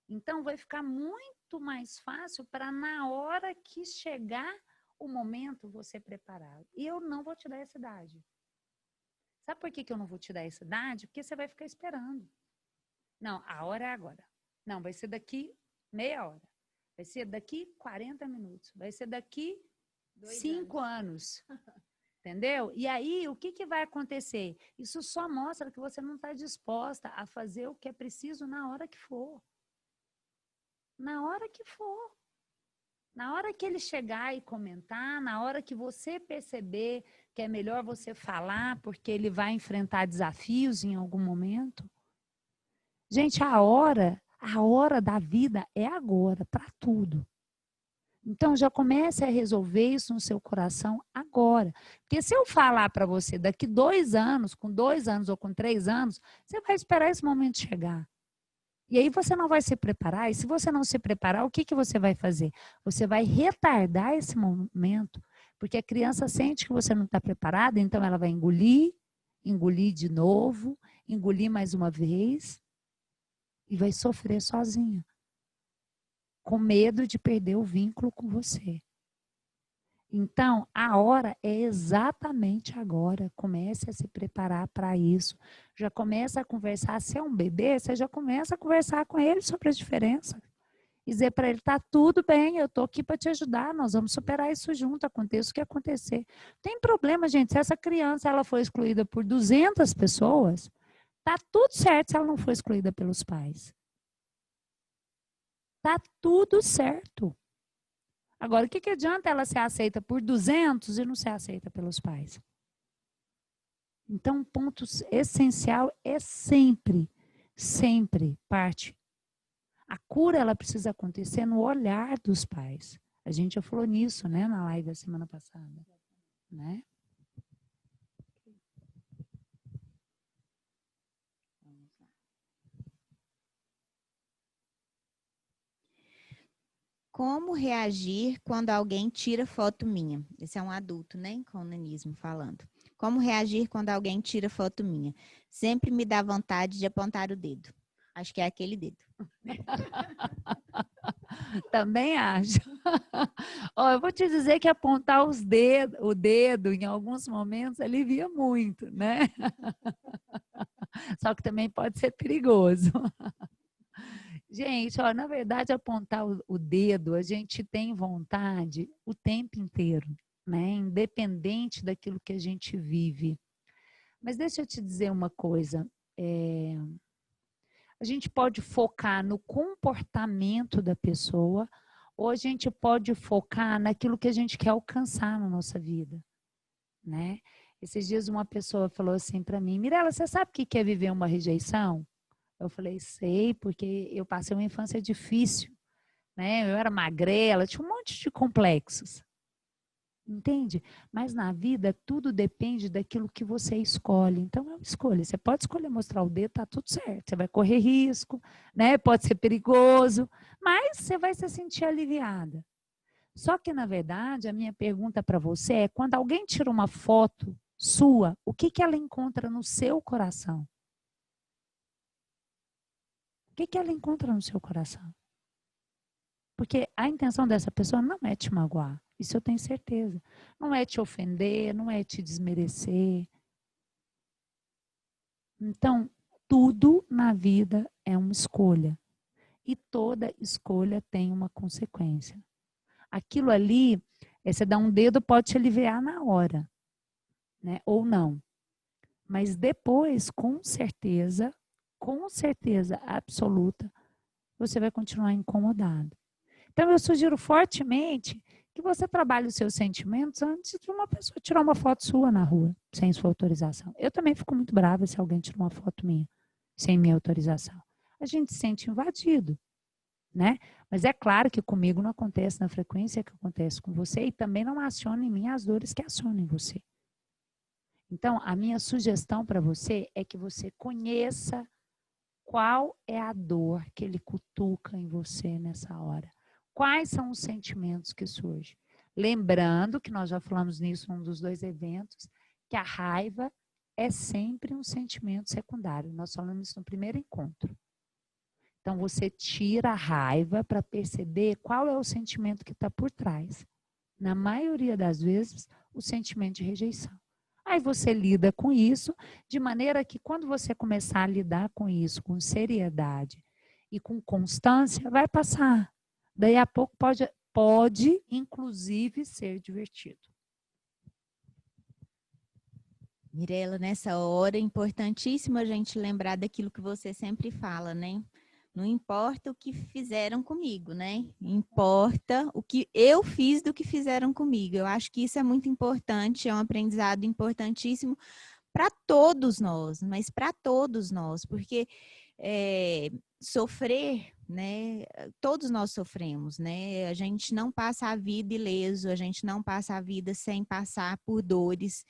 Então, vai ficar muito mais fácil para na hora que chegar o momento você preparar. E eu não vou te dar essa idade. Sabe por que eu não vou te dar essa idade? Porque você vai ficar esperando. Não, a hora é agora. Não, vai ser daqui meia hora. Vai ser daqui 40 minutos. Vai ser daqui 5 anos. Entendeu? E aí, o que vai acontecer? Isso só mostra que você não está disposta a fazer o que é preciso na hora que for. Na hora que for. Na hora que ele chegar e comentar, na hora que você perceber que é melhor você falar, porque ele vai enfrentar desafios em algum momento. Gente, a hora da vida é agora, para tudo. Então, já comece a resolver isso no seu coração agora. Porque se eu falar para você daqui 2 anos, com 2 anos ou com 3 anos, você vai esperar esse momento chegar. E aí você não vai se preparar. E se você não se preparar, o que você vai fazer? Você vai retardar esse momento. Porque a criança sente que você não está preparado, então ela vai engolir de novo, engolir mais uma vez e vai sofrer sozinha. Com medo de perder o vínculo com você. Então, a hora é exatamente agora. Comece a se preparar para isso. Já começa a conversar. Se é um bebê, você já começa a conversar com ele sobre a diferença. E dizer para ele, tá tudo bem, eu tô aqui para te ajudar, nós vamos superar isso junto, aconteça o que acontecer. Tem problema, gente, se essa criança ela foi excluída por 200 pessoas, tá tudo certo se ela não foi excluída pelos pais. Tá tudo certo. Agora, o que adianta ela ser aceita por 200 e não ser aceita pelos pais? Então, um ponto essencial é sempre parte. A cura, ela precisa acontecer no olhar dos pais. A gente já falou nisso, né, na live da semana passada, né? Como reagir quando alguém tira foto minha? Esse é um adulto, né? Com nanismo falando. Como reagir quando alguém tira foto minha? Sempre me dá vontade de apontar o dedo. Acho que é aquele dedo. Também acho. Eu vou te dizer que apontar o dedo em alguns momentos alivia muito, né? Só que também pode ser perigoso. Gente, na verdade, apontar o dedo, a gente tem vontade o tempo inteiro, né? Independente daquilo que a gente vive. Mas deixa eu te dizer uma coisa. A gente pode focar no comportamento da pessoa ou a gente pode focar naquilo que a gente quer alcançar na nossa vida, né? Esses dias uma pessoa falou assim para mim, Mirela, você sabe o que é viver uma rejeição? Eu falei, sei, porque eu passei uma infância difícil, né? Eu era magrela, tinha um monte de complexos. Entende? Mas na vida tudo depende daquilo que você escolhe. Então é uma escolha. Você pode escolher mostrar o dedo, tá tudo certo. Você vai correr risco, né? Pode ser perigoso, mas você vai se sentir aliviada. Só que na verdade a minha pergunta para você é: quando alguém tira uma foto sua, o que ela encontra no seu coração? O que ela encontra no seu coração? Porque a intenção dessa pessoa não é te magoar. Isso eu tenho certeza. Não é te ofender, não é te desmerecer. Então, tudo na vida é uma escolha. E toda escolha tem uma consequência. Aquilo ali, você dá um dedo, pode te aliviar na hora, né? Ou não. Mas depois, com certeza absoluta, você vai continuar incomodado. Então, eu sugiro fortemente que você trabalhe os seus sentimentos antes de uma pessoa tirar uma foto sua na rua, sem sua autorização. Eu também fico muito brava se alguém tira uma foto minha, sem minha autorização. A gente se sente invadido, né? Mas é claro que comigo não acontece na frequência que acontece com você e também não aciona em mim as dores que acionam em você. Então, a minha sugestão para você é que você conheça qual é a dor que ele cutuca em você nessa hora. Quais são os sentimentos que surgem? Lembrando que nós já falamos nisso num dos 2 eventos, que a raiva é sempre um sentimento secundário. Nós falamos isso no primeiro encontro. Então, você tira a raiva para perceber qual é o sentimento que está por trás. Na maioria das vezes, o sentimento de rejeição. Aí você lida com isso, de maneira que quando você começar a lidar com isso com seriedade e com constância, vai passar. Daí a pouco pode inclusive, ser divertido. Mirela, nessa hora é importantíssimo a gente lembrar daquilo que você sempre fala, né? Não importa o que fizeram comigo, né? Importa o que eu fiz do que fizeram comigo. Eu acho que isso é muito importante, é um aprendizado importantíssimo para todos nós, mas para todos nós, porque sofrer, né? Todos nós sofremos, né? A gente não passa a vida ileso, a gente não passa a vida sem passar por dores.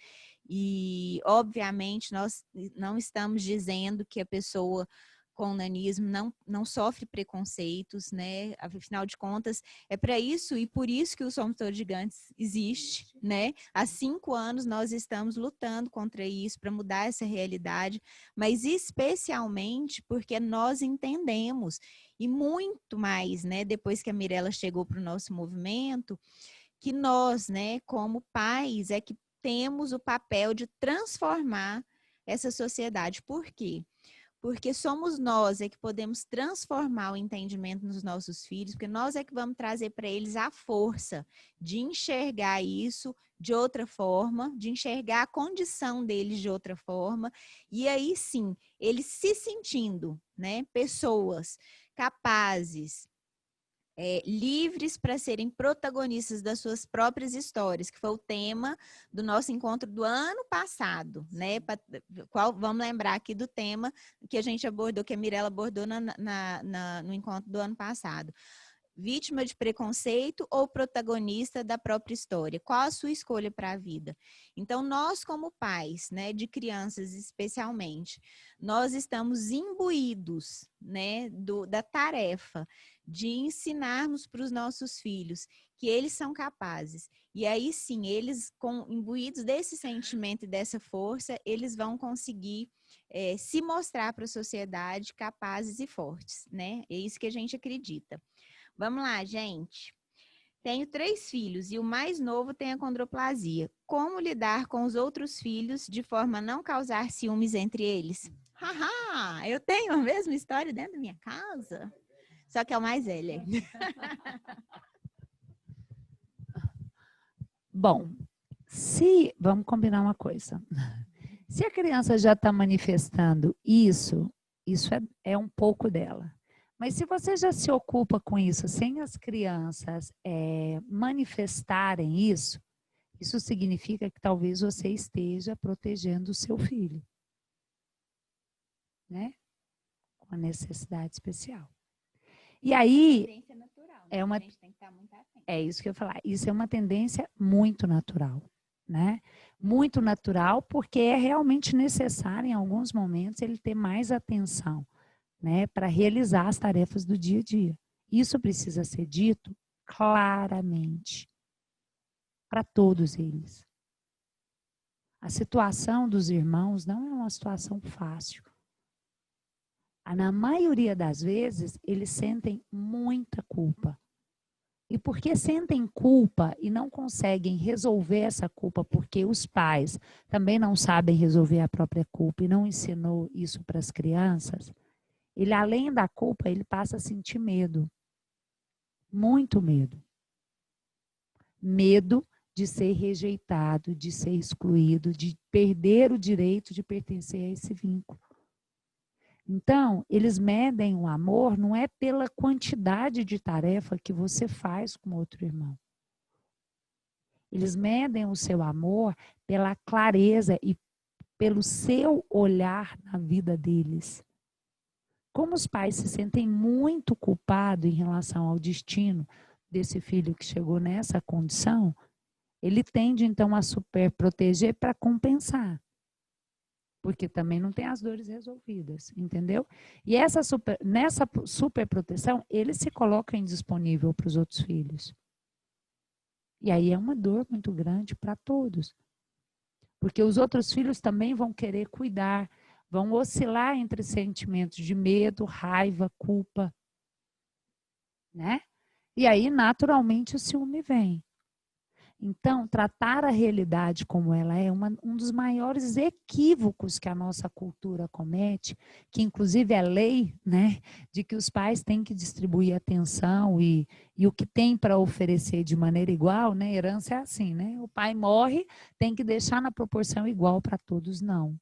E, obviamente, nós não estamos dizendo que a pessoa com nanismo não sofre preconceitos, né? Afinal de contas, é para isso e por isso que o Somos Todos Gigantes existe, né? Há 5 anos nós estamos lutando contra isso, para mudar essa realidade, mas especialmente porque nós entendemos, e muito mais, né? Depois que a Mirela chegou para o nosso movimento, que nós, né, como pais, é que temos o papel de transformar essa sociedade. Por quê? Porque somos nós é que podemos transformar o entendimento nos nossos filhos, porque nós é que vamos trazer para eles a força de enxergar isso de outra forma, de enxergar a condição deles de outra forma, e aí sim, eles se sentindo, né, pessoas capazes, livres para serem protagonistas das suas próprias histórias, que foi o tema do nosso encontro do ano passado, né? Vamos lembrar aqui do tema que a gente abordou, que a Mirela abordou no encontro do ano passado. Vítima de preconceito ou protagonista da própria história? Qual a sua escolha para a vida? Então, nós como pais, né, de crianças especialmente, nós estamos imbuídos, né, da tarefa de ensinarmos para os nossos filhos que eles são capazes. E aí sim, eles, imbuídos desse sentimento e dessa força, eles vão conseguir se mostrar para a sociedade capazes e fortes, né? É isso que a gente acredita. Vamos lá, gente. Tenho 3 filhos e o mais novo tem acondroplasia. Como lidar com os outros filhos de forma a não causar ciúmes entre eles? Haha, eu tenho a mesma história dentro da minha casa. Só que é o mais velho. Bom, vamos combinar uma coisa. Se a criança já está manifestando isso é um pouco dela. Mas se você já se ocupa com isso sem as crianças manifestarem isso significa que talvez você esteja protegendo o seu filho, né? Com a necessidade especial. E aí, a gente tem que estar muito atento. É isso que eu ia falar. Isso é uma tendência muito natural, né? Muito natural, porque é realmente necessário, em alguns momentos, ele ter mais atenção, né, para realizar as tarefas do dia a dia. Isso precisa ser dito claramente para todos eles. A situação dos irmãos não é uma situação fácil. Na maioria das vezes, eles sentem muita culpa. E porque sentem culpa e não conseguem resolver essa culpa, porque os pais também não sabem resolver a própria culpa e não ensinou isso para as crianças, ele, além da culpa, ele passa a sentir medo. Muito medo. Medo de ser rejeitado, de ser excluído, de perder o direito de pertencer a esse vínculo. Então, eles medem o amor não é pela quantidade de tarefa que você faz com outro irmão. Eles medem o seu amor pela clareza e pelo seu olhar na vida deles. Como os pais se sentem muito culpados em relação ao destino desse filho que chegou nessa condição, ele tende então a superproteger para compensar. Porque também não tem as dores resolvidas, entendeu? E nessa superproteção, ele se coloca indisponível para os outros filhos. E aí é uma dor muito grande para todos. Porque os outros filhos também vão querer cuidar, vão oscilar entre sentimentos de medo, raiva, culpa, né? E aí, naturalmente, o ciúme vem. Então, tratar a realidade como ela é um dos maiores equívocos que a nossa cultura comete, que inclusive é lei, né, de que os pais têm que distribuir atenção e o que tem para oferecer de maneira igual, né, herança é assim, né, o pai morre, tem que deixar na proporção igual para todos, não.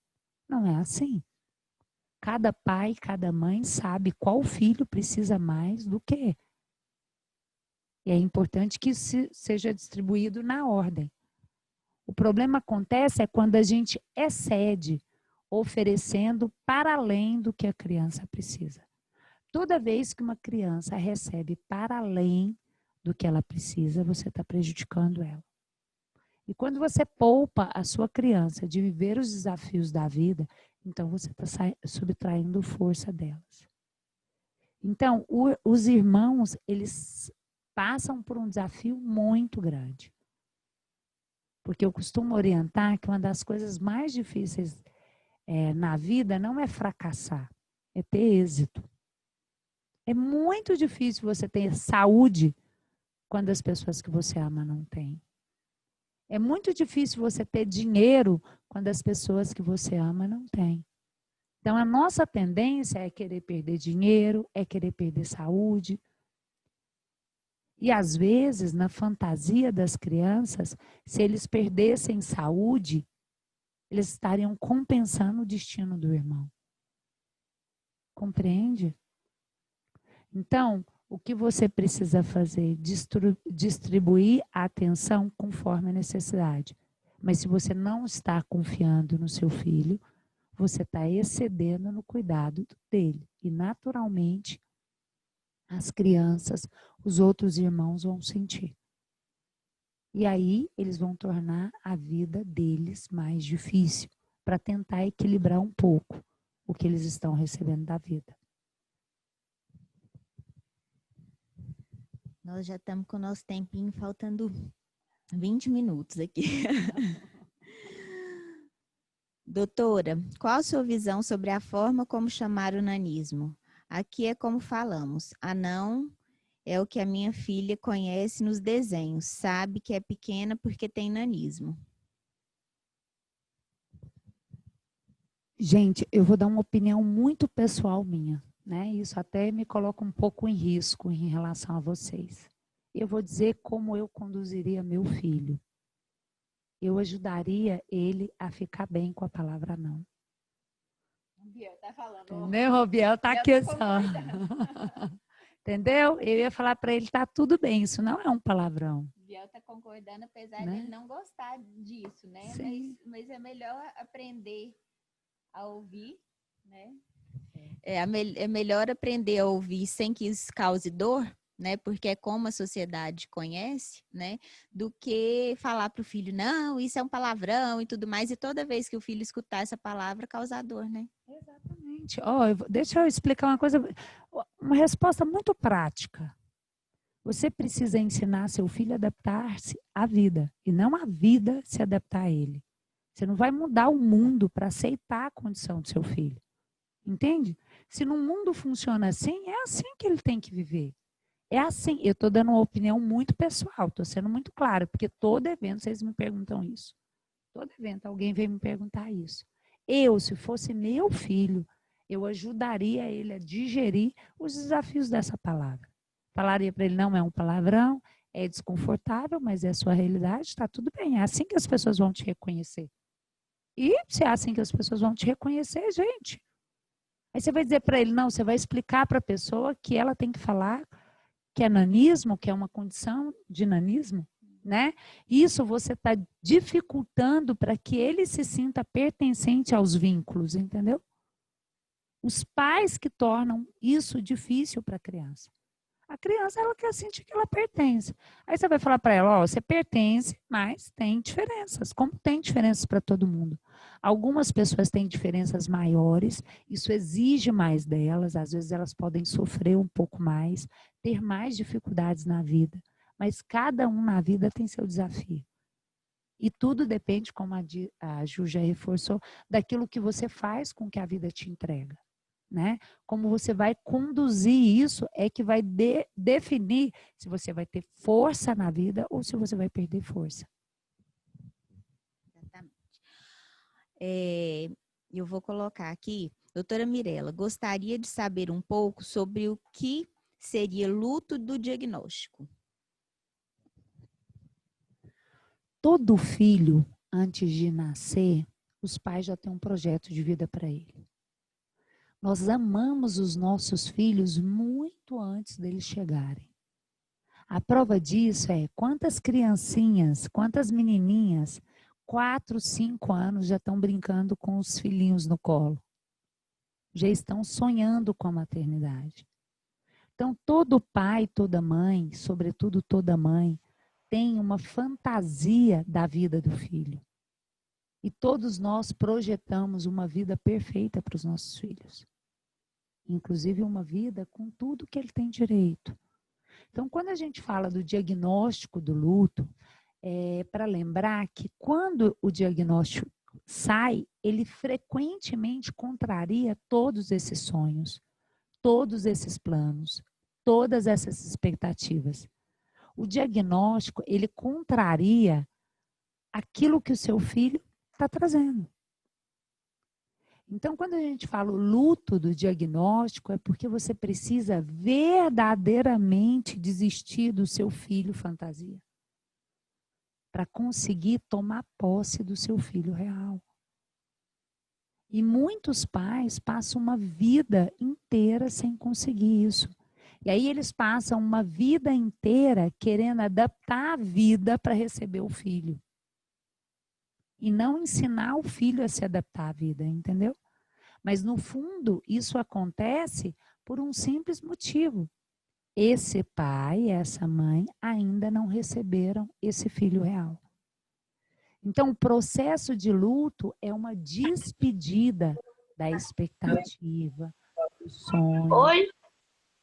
Não é assim. Cada pai, cada mãe sabe qual filho precisa mais do que. E é importante que seja distribuído na ordem. O problema acontece quando a gente excede, oferecendo para além do que a criança precisa. Toda vez que uma criança recebe para além do que ela precisa, você está prejudicando ela. E quando você poupa a sua criança de viver os desafios da vida, então você está subtraindo força delas. Então, os irmãos, eles passam por um desafio muito grande. Porque eu costumo orientar que uma das coisas mais difíceis na vida não é fracassar, é ter êxito. É muito difícil você ter saúde quando as pessoas que você ama não têm. É muito difícil você ter dinheiro quando as pessoas que você ama não têm. Então, a nossa tendência é querer perder dinheiro, é querer perder saúde. E, às vezes, na fantasia das crianças, se eles perdessem saúde, eles estariam compensando o destino do irmão. Compreende? Então, o que você precisa fazer? Distribuir a atenção conforme a necessidade. Mas se você não está confiando no seu filho, você está excedendo no cuidado dele. E, naturalmente, as crianças, os outros irmãos vão sentir. E aí, eles vão tornar a vida deles mais difícil, para tentar equilibrar um pouco o que eles estão recebendo da vida. Nós já estamos com o nosso tempinho, faltando 20 minutos aqui. Doutora, qual a sua visão sobre a forma como chamar o nanismo? Aqui é como falamos, anão é o que a minha filha conhece nos desenhos, sabe que é pequena porque tem nanismo. Gente, eu vou dar uma opinião muito pessoal minha, né? Isso até me coloca um pouco em risco em relação a vocês. Eu vou dizer como eu conduziria meu filho. Eu ajudaria ele a ficar bem com a palavra não. O Biel tá falando. Entendeu? O Biel tá aqui só. Entendeu? Eu ia falar para ele, tá tudo bem, isso não é um palavrão. O Biel tá concordando, apesar Né? de ele não gostar disso, né? Mas é melhor aprender a ouvir, né? É melhor aprender a ouvir sem que isso cause dor, né? Porque é como a sociedade conhece, né? Do que falar para o filho, não, isso é um palavrão e tudo mais, e toda vez que o filho escutar essa palavra, causar dor, né? Exatamente. Deixa eu explicar uma coisa, uma resposta muito prática. Você precisa ensinar seu filho a adaptar-se à vida, e não a vida se adaptar a ele. Você não vai mudar o mundo para aceitar a condição do seu filho. Entende? Se no mundo funciona assim, é assim que ele tem que viver. É assim, eu estou dando uma opinião muito pessoal, estou sendo muito clara, porque todo evento vocês me perguntam isso. Todo evento alguém vem me perguntar isso. Eu, se fosse meu filho, eu ajudaria ele a digerir os desafios dessa palavra. Falaria para ele, não é um palavrão, é desconfortável, mas é a sua realidade, está tudo bem. É assim que as pessoas vão te reconhecer. E se é assim que as pessoas vão te reconhecer, gente. Aí você vai dizer para ele, não, você vai explicar para a pessoa que ela tem que falar que é nanismo, que é uma condição de nanismo, né? Isso você está dificultando para que ele se sinta pertencente aos vínculos, entendeu? Os pais que tornam isso difícil para a criança. A criança, ela quer sentir que ela pertence. Aí você vai falar para ela, ó, você pertence, mas tem diferenças, como tem diferenças para todo mundo. Algumas pessoas têm diferenças maiores, isso exige mais delas, às vezes elas podem sofrer um pouco mais, ter mais dificuldades na vida, mas cada um na vida tem seu desafio. E tudo depende, como a Ju já reforçou, daquilo que você faz com que a vida te entrega. Né? Como você vai conduzir isso é que vai definir se você vai ter força na vida ou se você vai perder força. Exatamente. Eu vou colocar aqui, doutora Mirela, gostaria de saber um pouco sobre o que seria luto do diagnóstico. Todo filho, antes de nascer, os pais já têm um projeto de vida para ele. Nós amamos os nossos filhos muito antes deles chegarem. A prova disso é quantas criancinhas, quantas menininhas, 4, 5 anos já estão brincando com os filhinhos no colo. Já estão sonhando com a maternidade. Então, todo pai, toda mãe, sobretudo toda mãe, tem uma fantasia da vida do filho. E todos nós projetamos uma vida perfeita para os nossos filhos. Inclusive uma vida com tudo que ele tem direito. Então, quando a gente fala do diagnóstico do luto, é para lembrar que quando o diagnóstico sai, ele frequentemente contraria todos esses sonhos, todos esses planos, todas essas expectativas. O diagnóstico, ele contraria aquilo que o seu filho está trazendo. Então, quando a gente fala o luto do diagnóstico, é porque você precisa verdadeiramente desistir do seu filho fantasia para conseguir tomar posse do seu filho real. E muitos pais passam uma vida inteira sem conseguir isso. E aí eles passam uma vida inteira querendo adaptar a vida para receber o filho. E não ensinar o filho a se adaptar à vida, entendeu? Mas, no fundo, isso acontece por um simples motivo. Esse pai e essa mãe ainda não receberam esse filho real. Então, o processo de luto é uma despedida da expectativa, do sonho,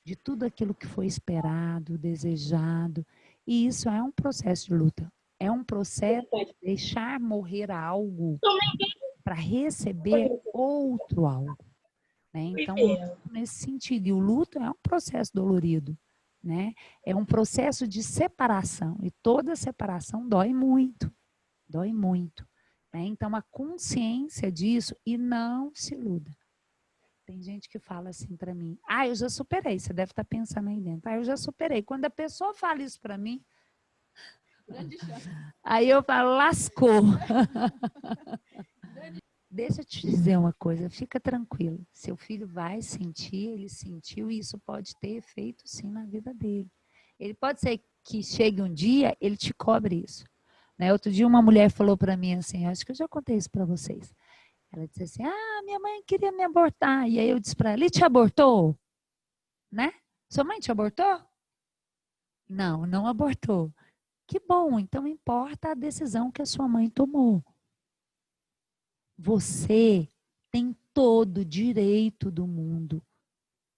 de tudo aquilo que foi esperado, desejado. E isso é um processo de luta. É um processo de deixar morrer algo para receber outro algo. Né? Então, nesse sentido, e o luto é um processo dolorido. Né? É um processo de separação. E toda separação dói muito. Dói muito. Né? Então, a consciência disso, e não se iluda. Tem gente que fala assim para mim, eu já superei, você deve estar pensando aí dentro, eu já superei. Quando a pessoa fala isso para mim, aí eu falo, lascou. Deixa eu te dizer uma coisa, fica tranquilo. Seu filho vai sentir, ele sentiu, e isso pode ter efeito sim na vida dele. Ele pode ser que chegue um dia, ele te cobre isso. Né? Outro dia uma mulher falou para mim assim, acho que eu já contei isso para vocês. Ela disse assim, minha mãe queria me abortar. E aí eu disse para ela, ele te abortou? Né? Sua mãe te abortou? Não, não abortou. Que bom, então importa a decisão que a sua mãe tomou. Você tem todo o direito do mundo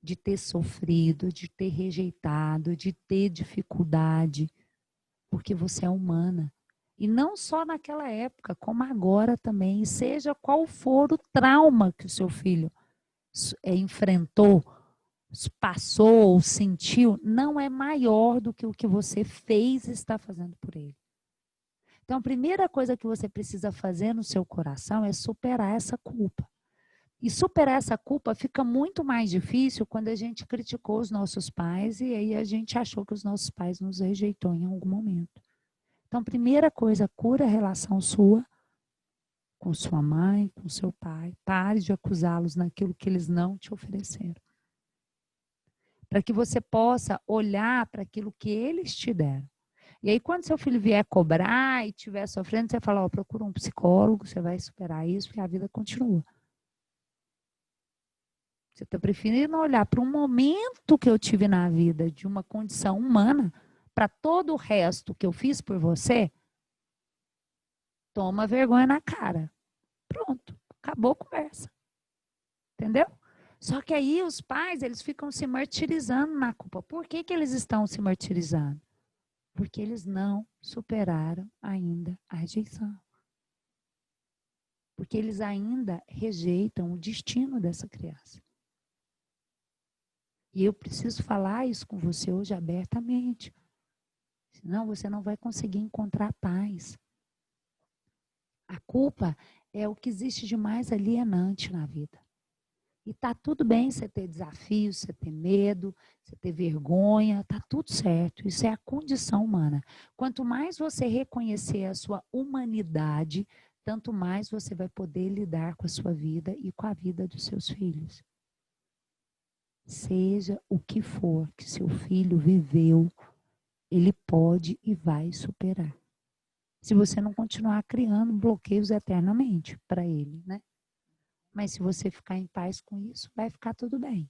de ter sofrido, de ter rejeitado, de ter dificuldade, porque você é humana. E não só naquela época, como agora também. E seja qual for o trauma que o seu filho enfrentou, passou ou sentiu não é maior do que o que você fez e está fazendo por ele. Então, a primeira coisa que você precisa fazer no seu coração é superar essa culpa. E superar essa culpa fica muito mais difícil quando a gente criticou os nossos pais e aí a gente achou que os nossos pais nos rejeitou em algum momento. Então, primeira coisa, cura a relação sua com sua mãe, com seu pai. Pare de acusá-los naquilo que eles não te ofereceram. Para que você possa olhar para aquilo que eles te deram. E aí, quando seu filho vier cobrar e estiver sofrendo, você fala, procura um psicólogo, você vai superar isso, porque a vida continua. Você está preferindo olhar para um momento que eu tive na vida, de uma condição humana, para todo o resto que eu fiz por você? Toma vergonha na cara. Pronto, acabou a conversa. Entendeu? Só que aí os pais, eles ficam se martirizando na culpa. Por que eles estão se martirizando? Porque eles não superaram ainda a rejeição. Porque eles ainda rejeitam o destino dessa criança. E eu preciso falar isso com você hoje abertamente. Senão você não vai conseguir encontrar paz. A culpa é o que existe de mais alienante na vida. E tá tudo bem você ter desafios, você ter medo, você ter vergonha, tá tudo certo. Isso é a condição humana. Quanto mais você reconhecer a sua humanidade, tanto mais você vai poder lidar com a sua vida e com a vida dos seus filhos. Seja o que for que seu filho viveu, ele pode e vai superar. Se você não continuar criando bloqueios eternamente para ele, né? Mas se você ficar em paz com isso, vai ficar tudo bem.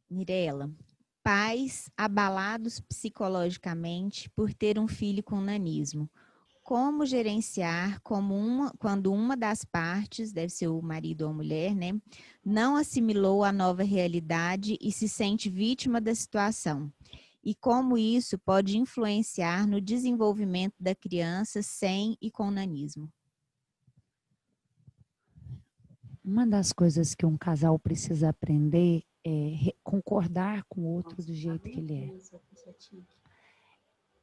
Mirela, pais abalados psicologicamente por ter um filho com nanismo. Como gerenciar quando uma das partes, deve ser o marido ou a mulher, né, não assimilou a nova realidade e se sente vítima da situação? E como isso pode influenciar no desenvolvimento da criança sem e com nanismo? Uma das coisas que um casal precisa aprender é concordar com o outro do jeito que ele é.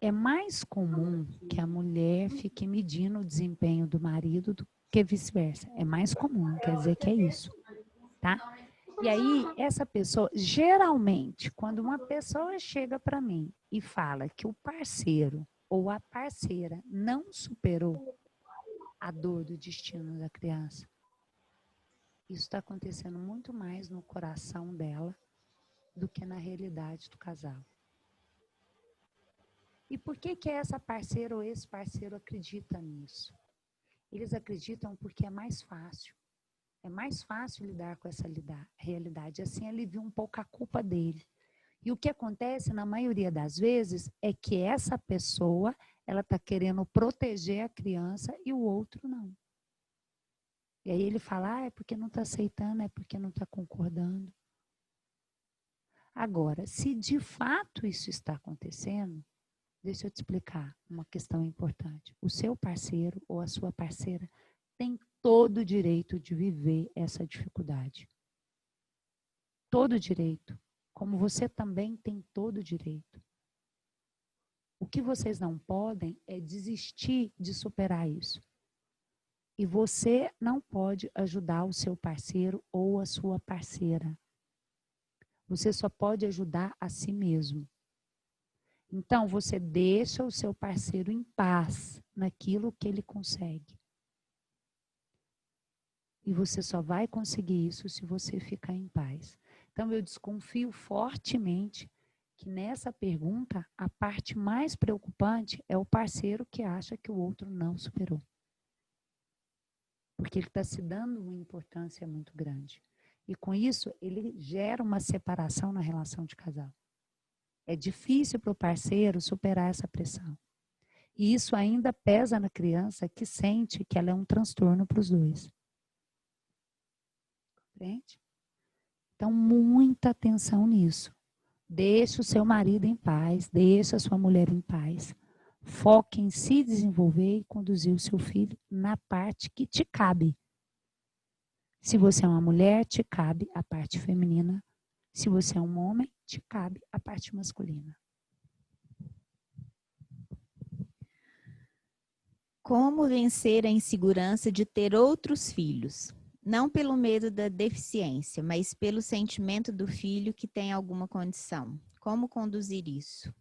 É mais comum que a mulher fique medindo o desempenho do marido do que vice-versa. É mais comum, quer dizer que é isso, tá? E aí, essa pessoa, geralmente, quando uma pessoa chega para mim e fala que o parceiro ou a parceira não superou a dor do destino da criança, isso está acontecendo muito mais no coração dela do que na realidade do casal. E por que essa parceira ou esse parceiro acredita nisso? Eles acreditam porque é mais fácil. É mais fácil lidar com essa realidade. Assim, alivia um pouco a culpa dele. E o que acontece, na maioria das vezes, é que essa pessoa, ela está querendo proteger a criança e o outro não. E aí ele fala, é porque não está aceitando, é porque não está concordando. Agora, se de fato isso está acontecendo, deixa eu te explicar uma questão importante. O seu parceiro ou a sua parceira tem todo o direito de viver essa dificuldade. Todo o direito. Como você também tem todo o direito. O que vocês não podem é desistir de superar isso. E você não pode ajudar o seu parceiro ou a sua parceira. Você só pode ajudar a si mesmo. Então, você deixa o seu parceiro em paz naquilo que ele consegue. E você só vai conseguir isso se você ficar em paz. Então, eu desconfio fortemente que nessa pergunta, a parte mais preocupante é o parceiro que acha que o outro não superou. Porque ele está se dando uma importância muito grande. E com isso, ele gera uma separação na relação de casal. É difícil para o parceiro superar essa pressão. E isso ainda pesa na criança que sente que ela é um transtorno para os dois. Compreende? Então, muita atenção nisso. Deixe o seu marido em paz, deixe a sua mulher em paz. Foque em se desenvolver e conduzir o seu filho na parte que te cabe. Se você é uma mulher, te cabe a parte feminina. Se você é um homem, te cabe a parte masculina. Como vencer a insegurança de ter outros filhos? Não pelo medo da deficiência, mas pelo sentimento do filho que tem alguma condição. Como conduzir isso?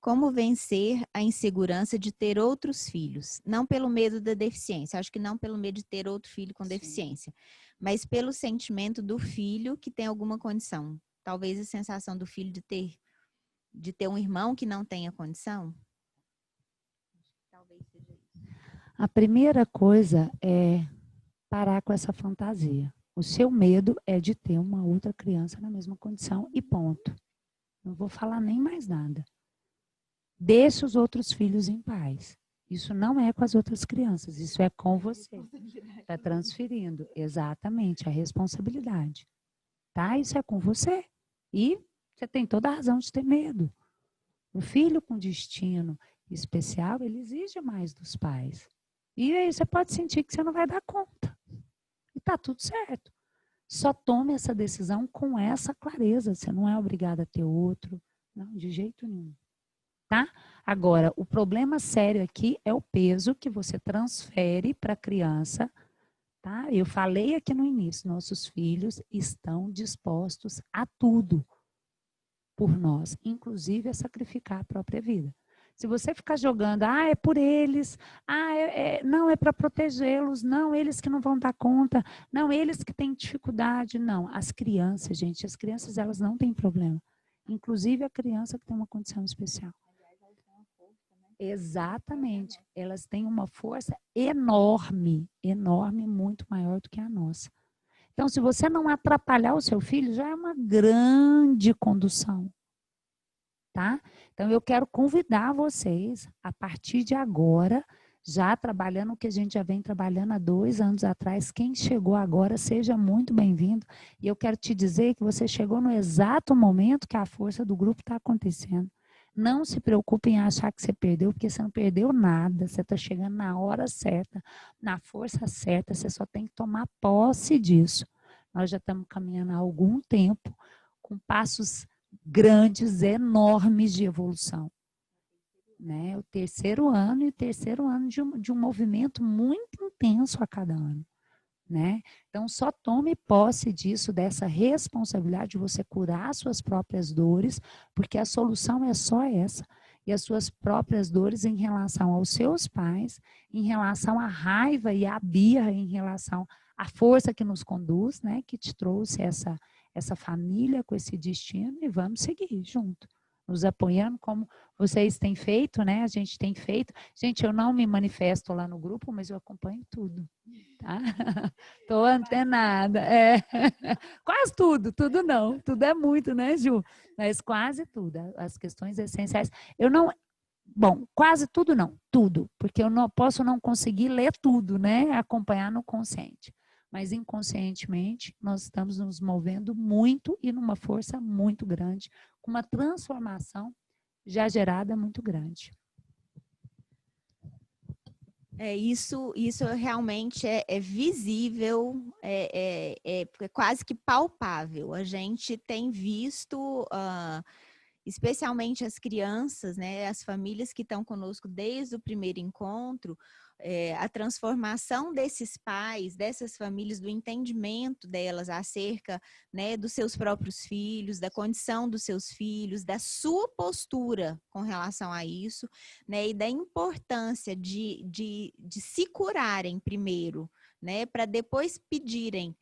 Como vencer a insegurança de ter outros filhos? Não pelo medo da deficiência, acho que não pelo medo de ter outro filho com deficiência, mas pelo sentimento do filho que tem alguma condição. Talvez a sensação do filho de ter um irmão que não tenha condição. Talvez seja isso. A primeira coisa é parar com essa fantasia. O seu medo é de ter uma outra criança na mesma condição e ponto. Não vou falar nem mais nada. Deixe os outros filhos em paz. Isso não é com as outras crianças, isso é com você. Está transferindo, exatamente, a responsabilidade. Tá? Isso é com você. E você tem toda a razão de ter medo. O filho com destino especial, ele exige mais dos pais. E aí você pode sentir que você não vai dar conta. E está tudo certo. Só tome essa decisão com essa clareza. Você não é obrigada a ter outro. Não, de jeito nenhum. Tá? Agora, o problema sério aqui é o peso que você transfere para a criança. Tá? Eu falei aqui no início, nossos filhos estão dispostos a tudo por nós, inclusive a sacrificar a própria vida. Se você ficar jogando, é por eles, não, é para protegê-los, não, eles que não vão dar conta, não, eles que têm dificuldade, não. As crianças, gente, as crianças, elas não têm problema. Inclusive a criança que tem uma condição especial. Exatamente. Elas têm uma força enorme, enorme, muito maior do que a nossa. Então, se você não atrapalhar o seu filho, já é uma grande condução. Tá? Então, eu quero convidar vocês, a partir de agora, já trabalhando o que a gente já vem trabalhando há 2 anos atrás. Quem chegou agora, seja muito bem-vindo. E eu quero te dizer que você chegou no exato momento que a força do grupo está acontecendo. Não se preocupe em achar que você perdeu, porque você não perdeu nada. Você está chegando na hora certa, na força certa. Você só tem que tomar posse disso. Nós já estamos caminhando há algum tempo, com passos grandes, enormes de evolução. Né? O 3º ano e o 3º ano de um movimento muito intenso a cada ano. Né? Então, só tome posse disso, dessa responsabilidade de você curar suas próprias dores, porque a solução é só essa. E as suas próprias dores em relação aos seus pais, em relação à raiva e à birra, em relação à força que nos conduz, né? Que te trouxe essa família com esse destino, e vamos seguir junto, nos apoiando como vocês têm feito, né? A gente tem feito. Gente, eu não me manifesto lá no grupo, mas eu acompanho tudo, tá? Tô antenada. Quase tudo não. Tudo é muito, né, Ju? Mas quase tudo, as questões essenciais. Quase tudo não, tudo, porque eu não posso não conseguir ler tudo, né? Acompanhar no consciente. Mas inconscientemente nós estamos nos movendo muito e numa força muito grande, com uma transformação já gerada muito grande. Isso realmente é visível, é quase que palpável. A gente tem visto, especialmente as crianças, né, as famílias que estão conosco desde o primeiro encontro, a transformação desses pais, dessas famílias, do entendimento delas acerca, né, dos seus próprios filhos, da condição dos seus filhos, da sua postura com relação a isso, né, e da importância de se curarem primeiro, né, para depois pedirem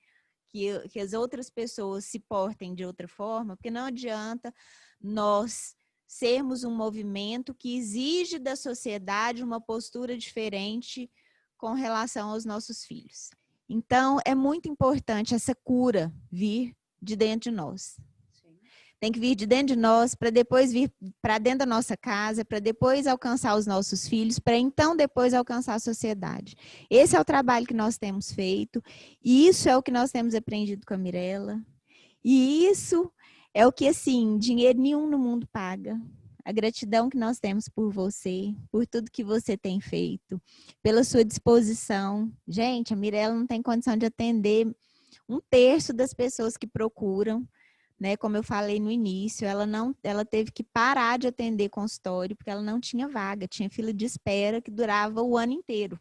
que as outras pessoas se portem de outra forma, porque não adianta nós sermos um movimento que exige da sociedade uma postura diferente com relação aos nossos filhos. Então, é muito importante essa cura vir de dentro de nós. Tem que vir de dentro de nós, para depois vir para dentro da nossa casa, para depois alcançar os nossos filhos, para então depois alcançar a sociedade. Esse é o trabalho que nós temos feito, e isso é o que nós temos aprendido com a Mirella. E isso é o que, assim, dinheiro nenhum no mundo paga. a gratidão que nós temos por você, por tudo que você tem feito, pela sua disposição. Gente, a Mirella não tem condição de atender 1/3 das pessoas que procuram, né? Como eu falei no início, ela teve que parar de atender consultório porque ela não tinha vaga, tinha fila de espera que durava o ano inteiro.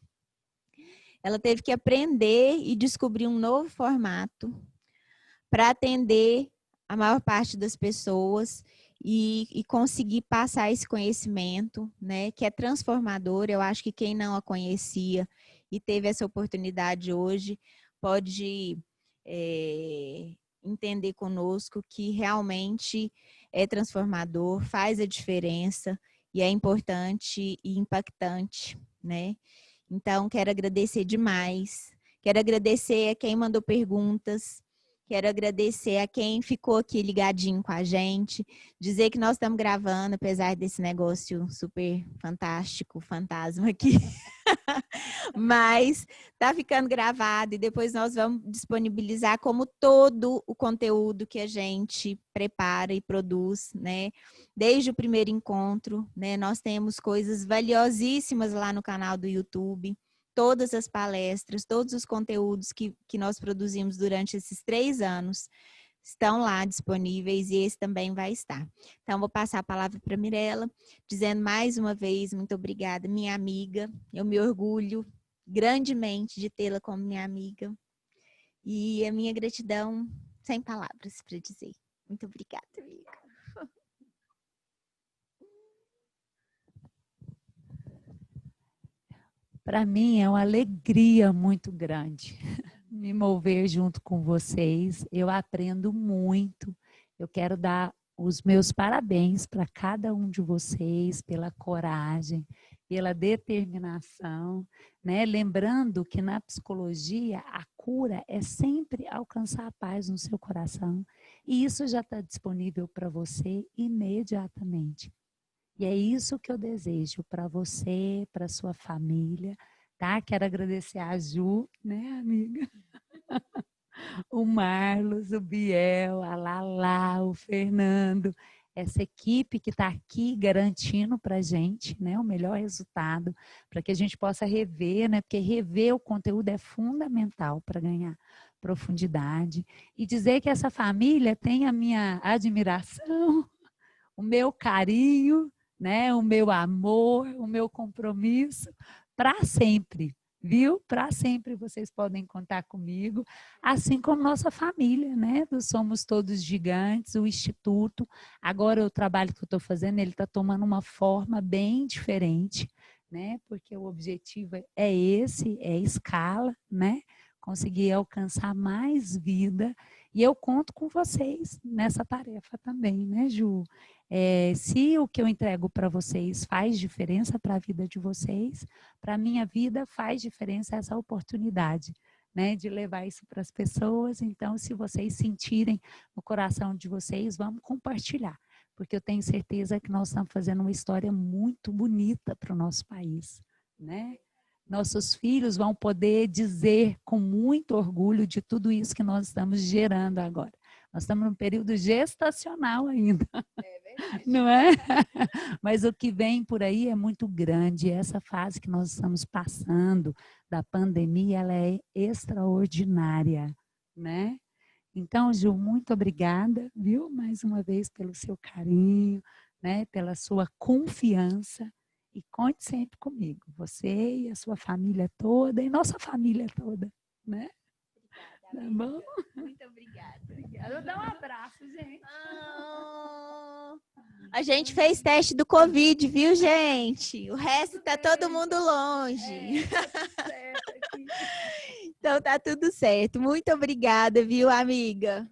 Ela teve que aprender e descobrir um novo formato para atender a maior parte das pessoas e conseguir passar esse conhecimento, né, que é transformador. Eu acho que quem não a conhecia e teve essa oportunidade hoje pode entender conosco que realmente é transformador, faz a diferença e é importante e impactante, né? Então, quero agradecer demais. Quero agradecer a quem mandou perguntas. Quero agradecer a quem ficou aqui ligadinho com a gente. Dizer que nós estamos gravando, apesar desse negócio super fantástico, fantasma aqui. Mas está ficando gravado e depois nós vamos disponibilizar como todo o conteúdo que a gente prepara e produz, né? Desde o primeiro encontro, né? Nós temos coisas valiosíssimas lá no canal do YouTube. Todas as palestras, todos os conteúdos que nós produzimos durante esses 3 anos estão lá disponíveis e esse também vai estar. Então, vou passar a palavra para a Mirella, dizendo mais uma vez, muito obrigada, minha amiga. Eu me orgulho grandemente de tê-la como minha amiga. E a minha gratidão, sem palavras para dizer. Muito obrigada, amiga. Para mim é uma alegria muito grande me mover junto com vocês. Eu aprendo muito. Eu quero dar os meus parabéns para cada um de vocês pela coragem, pela determinação, né? Lembrando que na psicologia a cura é sempre alcançar a paz no seu coração. E isso já está disponível para você imediatamente. E é isso que eu desejo para você, para sua família, tá? Quero agradecer a Ju, né, amiga? O Marlos, o Biel, a Lala, o Fernando, essa equipe que está aqui garantindo para a gente, né, o melhor resultado, para que a gente possa rever, né? Porque rever o conteúdo é fundamental para ganhar profundidade. E dizer que essa família tem a minha admiração, o meu carinho, né, o meu amor, o meu compromisso para sempre, viu? Para sempre vocês podem contar comigo, assim como nossa família, né? Somos todos gigantes, o Instituto. Agora o trabalho que eu estou fazendo, ele está tomando uma forma bem diferente, né? Porque o objetivo é esse, é escala, né? Conseguir alcançar mais vida. E eu conto com vocês nessa tarefa também, né, Ju? Se o que eu entrego para vocês faz diferença para a vida de vocês, para a minha vida faz diferença essa oportunidade, né, de levar isso para as pessoas. Então, se vocês sentirem no coração de vocês, vamos compartilhar, porque eu tenho certeza que nós estamos fazendo uma história muito bonita para o nosso país, né? Nossos filhos vão poder dizer com muito orgulho de tudo isso que nós estamos gerando agora. Nós estamos num período gestacional ainda. É verdade. Não é? Mas o que vem por aí é muito grande. Essa fase que nós estamos passando da pandemia, ela é extraordinária, né? Então, Ju, muito obrigada, viu? Mais uma vez pelo seu carinho, né? Pela sua confiança. E conte sempre comigo, você e a sua família toda, e nossa família toda, né? Obrigada, tá bom? Muito obrigada. Obrigada. Eu dou um abraço, gente. A gente fez teste do Covid, viu, gente? O resto tá todo mundo longe. Tá tudo certo aqui. Então tá tudo certo. Muito obrigada, viu, amiga?